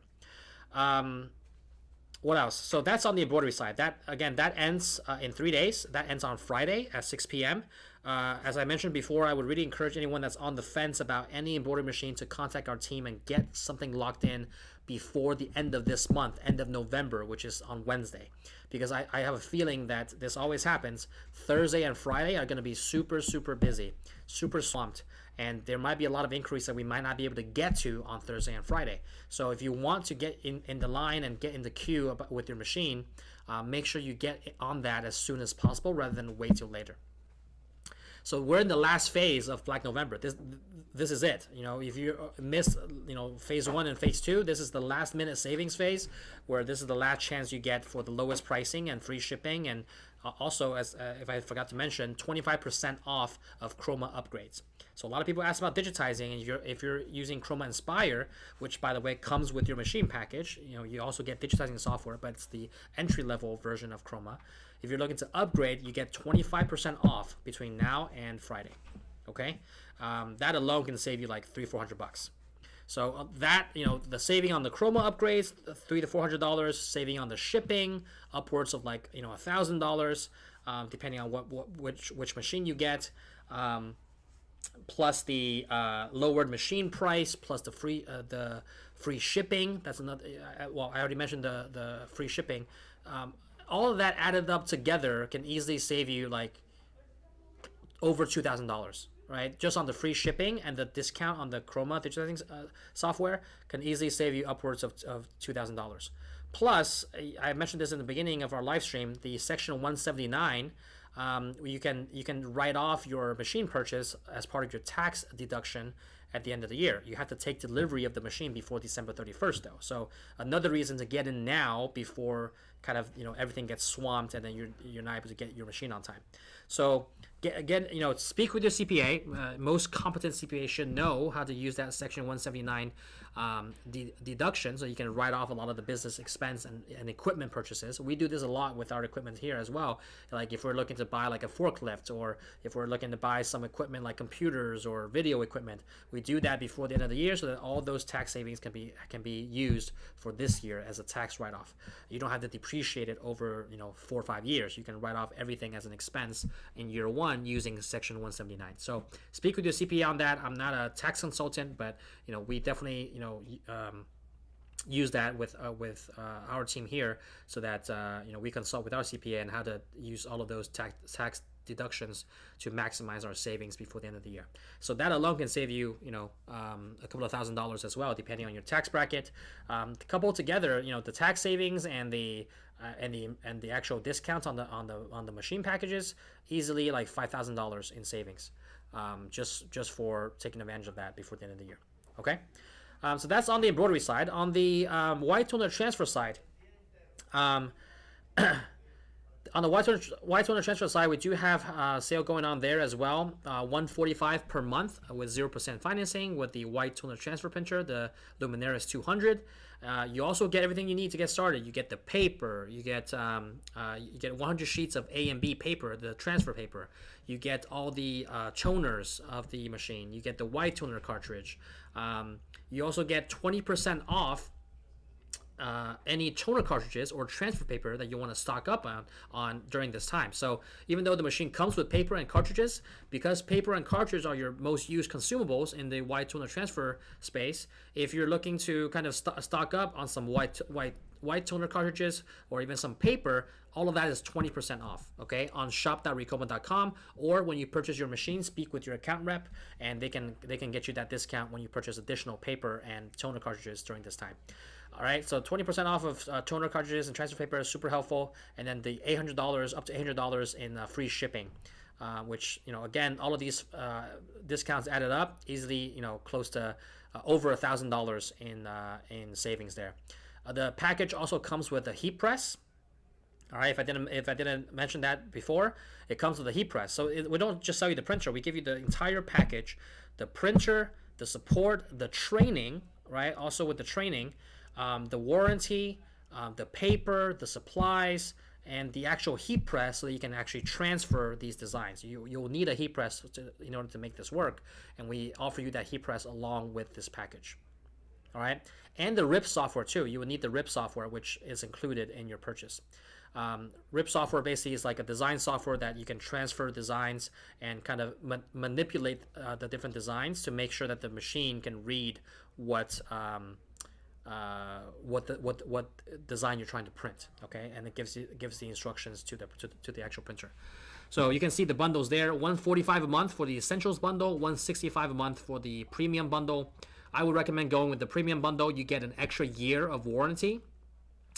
Speaker 1: What else? So that's on the embroidery side. That ends in 3 days. That ends on Friday at 6 p.m. As I mentioned before, I would really encourage anyone that's on the fence about any embroidery machine to contact our team and get something locked in before the end of this month, end of November, which is on Wednesday. Because I have a feeling that this always happens. Thursday and Friday are going to be super, super busy, super swamped. And there might be a lot of inquiries that we might not be able to get to on Thursday and Friday. So if you want to get in the line and get in the queue with your machine, make sure you get on that as soon as possible rather than wait till later. So we're in the last phase of Black November. This is it. If you missed, phase 1 and phase 2, this is the last minute savings phase, where this is the last chance you get for the lowest pricing and free shipping, and also, as if I forgot to mention, 25% off of Chroma upgrades. So a lot of people ask about digitizing, and if you're using Chroma Inspire, which by the way comes with your machine package, you also get digitizing software, but it's the entry level version of Chroma. If you're looking to upgrade, you get 25% off between now and Friday. Okay, that alone can save you like $300-400. So that, the saving on the Chroma upgrades, $300 to $400, saving on the shipping, upwards of like $1,000, depending on which machine you get, plus the lowered machine price, plus the free shipping. That's another. Well, I already mentioned the free shipping. All of that added up together can easily save you like over $2,000, right? Just on the free shipping and the discount on the Chroma digitizing software can easily save you upwards of $2,000. Plus, I mentioned this in the beginning of our live stream, the Section 179, you can write off your machine purchase as part of your tax deduction at the end of the year. You have to take delivery of the machine before December 31st, though. So another reason to get in now before kind of everything gets swamped and then you're not able to get your machine on time. So again, speak with your CPA. Most competent CPA should know how to use that Section 179 deduction, so you can write off a lot of the business expense and equipment purchases. We do this a lot with our equipment here as well. Like if we're looking to buy like a forklift, or if we're looking to buy some equipment like computers or video equipment, we do that before the end of the year so that all those tax savings can be used for this year as a tax write-off. You don't have to depreciate it over 4 or 5 years. You can write off everything as an expense in year 1 using Section 179. So speak with your CPA on that. I'm not a tax consultant, but we definitely use that with our team here, so that we consult with our CPA and how to use all of those tax deductions to maximize our savings before the end of the year. So that alone can save you a couple of $1,000s as well, depending on your tax bracket. Coupled together, the tax savings and the actual discounts on the machine packages, easily like $5,000 in savings, just for taking advantage of that before the end of the year. Okay. So that's on the embroidery side. On the white toner transfer side, on the white toner transfer side, we do have a sale going on there as well. $145 per month with 0% financing with the white toner transfer printer, the Luminaris 200. You also get everything you need to get started. You get the paper. You get 100 sheets of A and B paper, the transfer paper. You get all the toners of the machine. You get the white toner cartridge. You also get 20% off any toner cartridges or transfer paper that you want to stock up on during this time. So even though the machine comes with paper and cartridges, because paper and cartridges are your most used consumables in the white toner transfer space, if you're looking to kind of stock up on some white toner cartridges or even some paper, all of that is 20% off, okay, on shop.ricoma.com, or when you purchase your machine, speak with your account rep, and they can get you that discount when you purchase additional paper and toner cartridges during this time. All right, so 20% off of toner cartridges and transfer paper is super helpful, and then the $800 up to $800 in free shipping which, again, all of these discounts added up easily, close to over $1,000 in savings there. The package also comes with a heat press. All right, if I didn't mention that before, it comes with a heat press. So we don't just sell you the printer; we give you the entire package, the printer, the support, the training, right? Also with the training, the warranty, the paper, the supplies, and the actual heat press, so that you can actually transfer these designs. You'll need a heat press in order to make this work, and we offer you that heat press along with this package. All right, and the RIP software too. You will need the RIP software, which is included in your purchase. RIP software basically is like a design software that you can transfer designs and kind of manipulate the different designs to make sure that the machine can read what design you're trying to print. Okay, and it gives the instructions to the actual printer. So you can see the bundles there: $145 a month for the Essentials bundle, $165 a month for the Premium bundle. I would recommend going with the Premium bundle. You get an extra year of warranty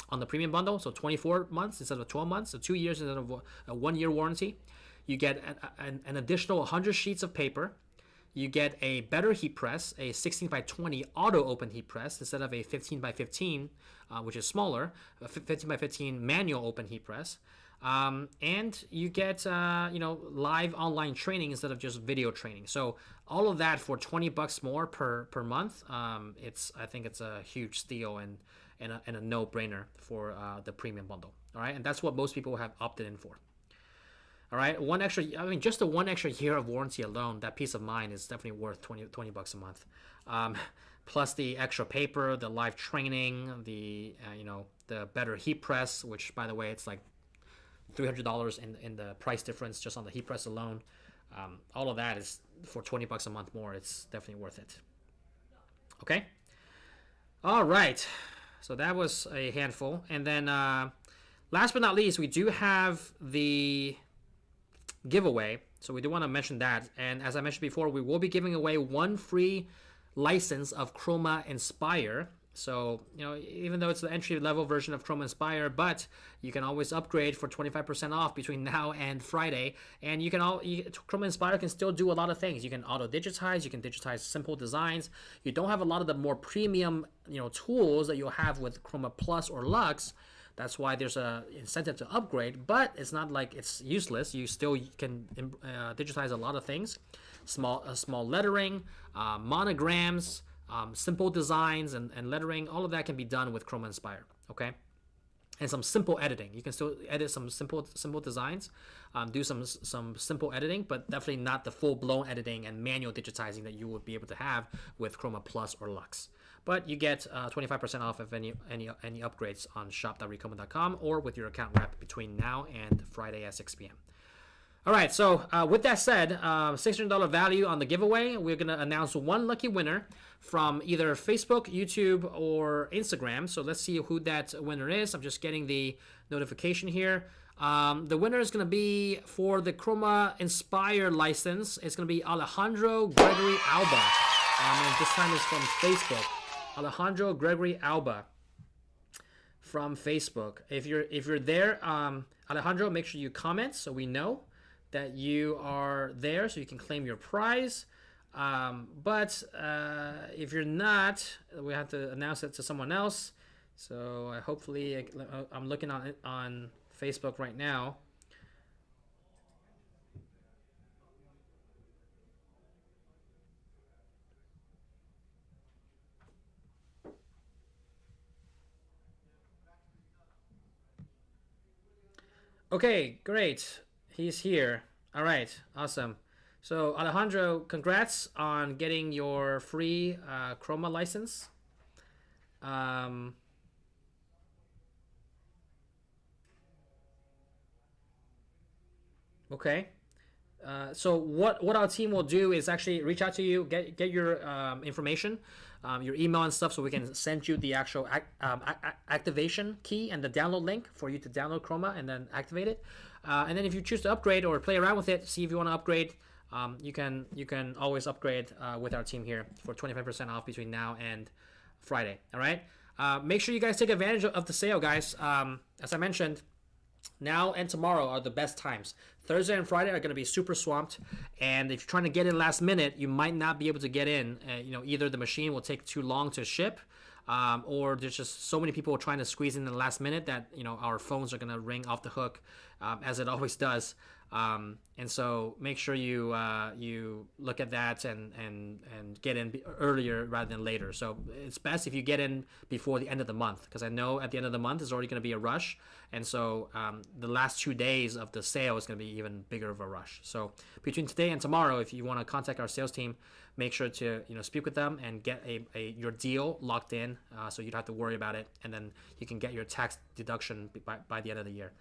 Speaker 1: on the Premium bundle, so 24 months instead of 12 months, so 2 years instead of a 1 year warranty. You get an additional 100 sheets of paper. You get a better heat press, a 16 by 20 auto open heat press instead of a 15 by 15, which is smaller, a 15 by 15 manual open heat press. And you get live online training instead of just video training. So all of that for $20 more per month. I think it's a huge steal and a no-brainer for the Premium bundle. All right, and that's what most people have opted in for. All right, just the one extra year of warranty alone, that peace of mind is definitely worth $20 a month. Plus the extra paper, the live training, the better heat press, which, by the way, it's like $300 in the price difference just on the heat press alone. All of that is for $20 a month more. It's definitely worth it. Okay. All right. So that was a handful. And then last but not least, we do have the giveaway. So we do want to mention that. And as I mentioned before, we will be giving away one free license of Chroma Inspire. So, even though it's the entry-level version of Chroma Inspire, but you can always upgrade for 25% off between now and Friday. And Chroma Inspire can still do a lot of things. You can auto-digitize. You can digitize simple designs. You don't have a lot of the more premium, tools that you'll have with Chroma Plus or Lux. That's why there's a incentive to upgrade, but it's not like it's useless. You still can digitize a lot of things. Small lettering, monograms, simple designs and lettering, all of that can be done with Chroma Inspire, okay? And some simple editing. You can still edit some simple designs, do some simple editing, but definitely not the full-blown editing and manual digitizing that you would be able to have with Chroma Plus or Lux. But you get 25% off of any upgrades on shop.ricoma.com or with your account rep between now and Friday at 6 p.m. All right, so with that said, $600 value on the giveaway. We're going to announce one lucky winner from either Facebook, YouTube, or Instagram. So let's see who that winner is. I'm just getting the notification here. The winner is going to be for the Chroma Inspire license. It's going to be Alejandro Gregory Alba. And this time is from Facebook. Alejandro Gregory Alba from Facebook. If you're there, Alejandro, make sure you comment so we know that you are there so you can claim your prize. But if you're not, we have to announce it to someone else. So hopefully, I'm looking on Facebook right now. Okay, great. He's here. All right, awesome. So Alejandro, congrats on getting your free Chroma license. Okay. So what our team will do is actually reach out to you, get your information, your email and stuff, so we can send you the actual activation key and the download link for you to download Chroma and then activate it. And then if you choose to upgrade or play around with it, see if you want to upgrade, you can always upgrade with our team here for 25% off between now and Friday. All right. Make sure you guys take advantage of the sale, guys. As I mentioned, Now and tomorrow are the best times. Thursday and Friday are going to be super swamped, and if you're trying to get in last minute, you might not be able to get in. Either the machine will take too long to ship, or there's just so many people trying to squeeze in the last minute that our phones are going to ring off the hook, as it always does. And so make sure you look at that and get in earlier rather than later. So it's best if you get in before the end of the month, because I know at the end of the month is already going to be a rush, and so the last 2 days of the sale is going to be even bigger of a rush. So between today and tomorrow, if you want to contact our sales team, make sure to speak with them and get your deal locked in, so you don't have to worry about it, and then you can get your tax deduction by the end of the year.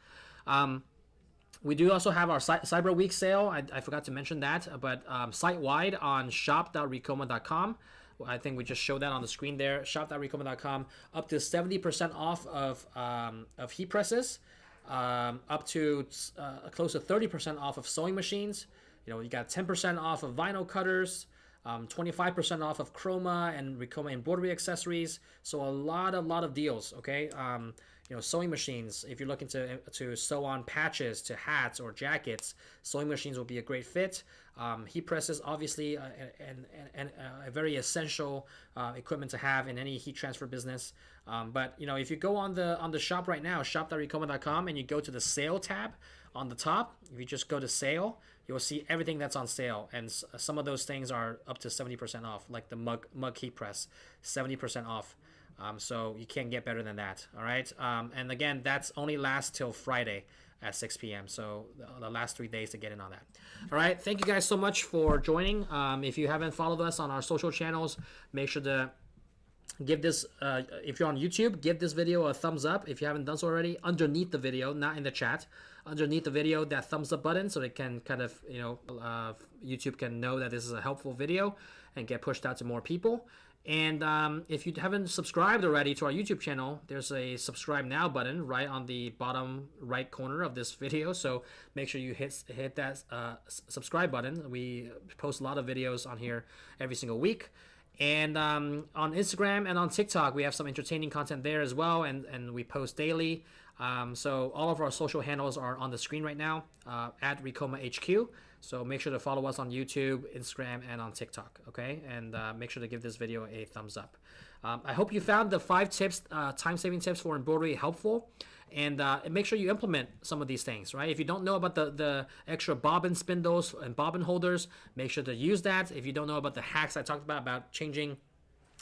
Speaker 1: We do also have our Cyber Week sale. I forgot to mention that, but site-wide on shop.ricoma.com. I think we just showed that on the screen there. Shop.ricoma.com, up to 70% off of heat presses, up to close to 30% off of sewing machines. You got 10% off of vinyl cutters, 25% off of Chroma and Ricoma embroidery accessories. So a lot of deals. Okay. Sewing machines, if you're looking to sew on patches to hats or jackets, sewing machines will be a great fit. Heat presses, obviously, and a very essential equipment to have in any heat transfer business. But if you go on the shop right now, shop.ricoma.com, and you go to the sale tab on the top, if you just go to sale, you'll see everything that's on sale, and some of those things are up to 70% off, like the mug heat press, 70% off. So you can't get better than that. All right. And again, that's only lasts till Friday at 6 p.m. So the last 3 days to get in on that. All right. Thank you guys so much for joining. If you haven't followed us on our social channels, make sure to give this, if you're on YouTube, give this video a thumbs up. If you haven't done so already, underneath the video, not in the chat, underneath the video, that thumbs up button, so they can kind of, YouTube can know that this is a helpful video and get pushed out to more people. And if you haven't subscribed already to our YouTube channel, there's a subscribe now button right on the bottom right corner of this video. So make sure you hit that subscribe button. We post a lot of videos on here every single week. And on Instagram and on TikTok, we have some entertaining content there as well, and we post daily. So all of our social handles are on the screen right now, at Ricoma HQ. So make sure to follow us on YouTube, Instagram, and on TikTok, okay? And make sure to give this video a thumbs up. I hope you found the 5 tips, time-saving tips for embroidery helpful. And make sure you implement some of these things, right? If you don't know about the extra bobbin spindles and bobbin holders, make sure to use that. If you don't know about the hacks I talked about changing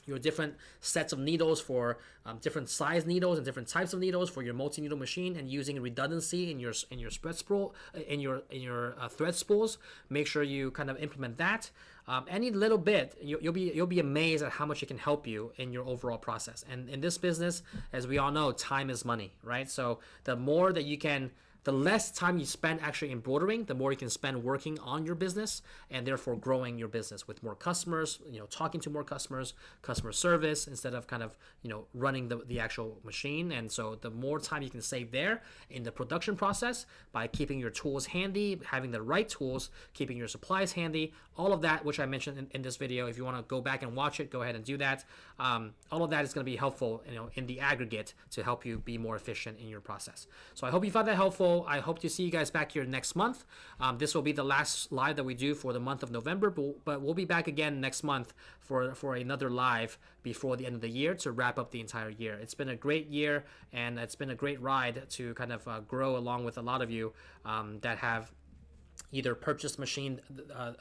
Speaker 1: your different sets of needles for different size needles and different types of needles for your multi-needle machine, and using redundancy in your spread spool, in your thread spools, make sure you kind of implement that. Any little bit, you'll be amazed at how much it can help you in your overall process. And in this business, as we all know, time is money, right? So the more that you can, the less time you spend actually embroidering, the more you can spend working on your business, and therefore growing your business with more customers, talking to more customers, customer service, instead of kind of, running the actual machine. And so the more time you can save there in the production process by keeping your tools handy, having the right tools, keeping your supplies handy, all of that, which I mentioned in this video. If you want to go back and watch it, go ahead and do that. All of that is going to be helpful, in the aggregate, to help you be more efficient in your process. So I hope you found that helpful. I hope to see you guys back here next month. This will be the last live that we do for the month of November, but we'll be back again next month for another live before the end of the year to wrap up the entire year. It's been a great year, and it's been a great ride to kind of grow along with a lot of you that have either purchased machine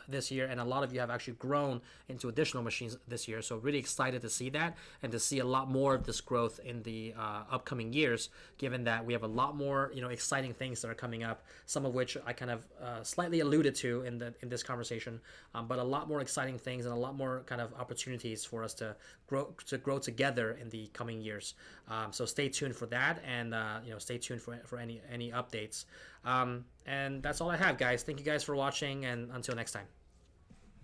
Speaker 1: this year, and a lot of you have actually grown into additional machines this year. So really excited to see that, and to see a lot more of this growth in the upcoming years, given that we have a lot more exciting things that are coming up, some of which I kind of slightly alluded to in this conversation, but a lot more exciting things and a lot more kind of opportunities for us to grow together in the coming years. So stay tuned for that, and stay tuned for any updates. And that's all I have, guys. Thank you guys for watching, and until next time.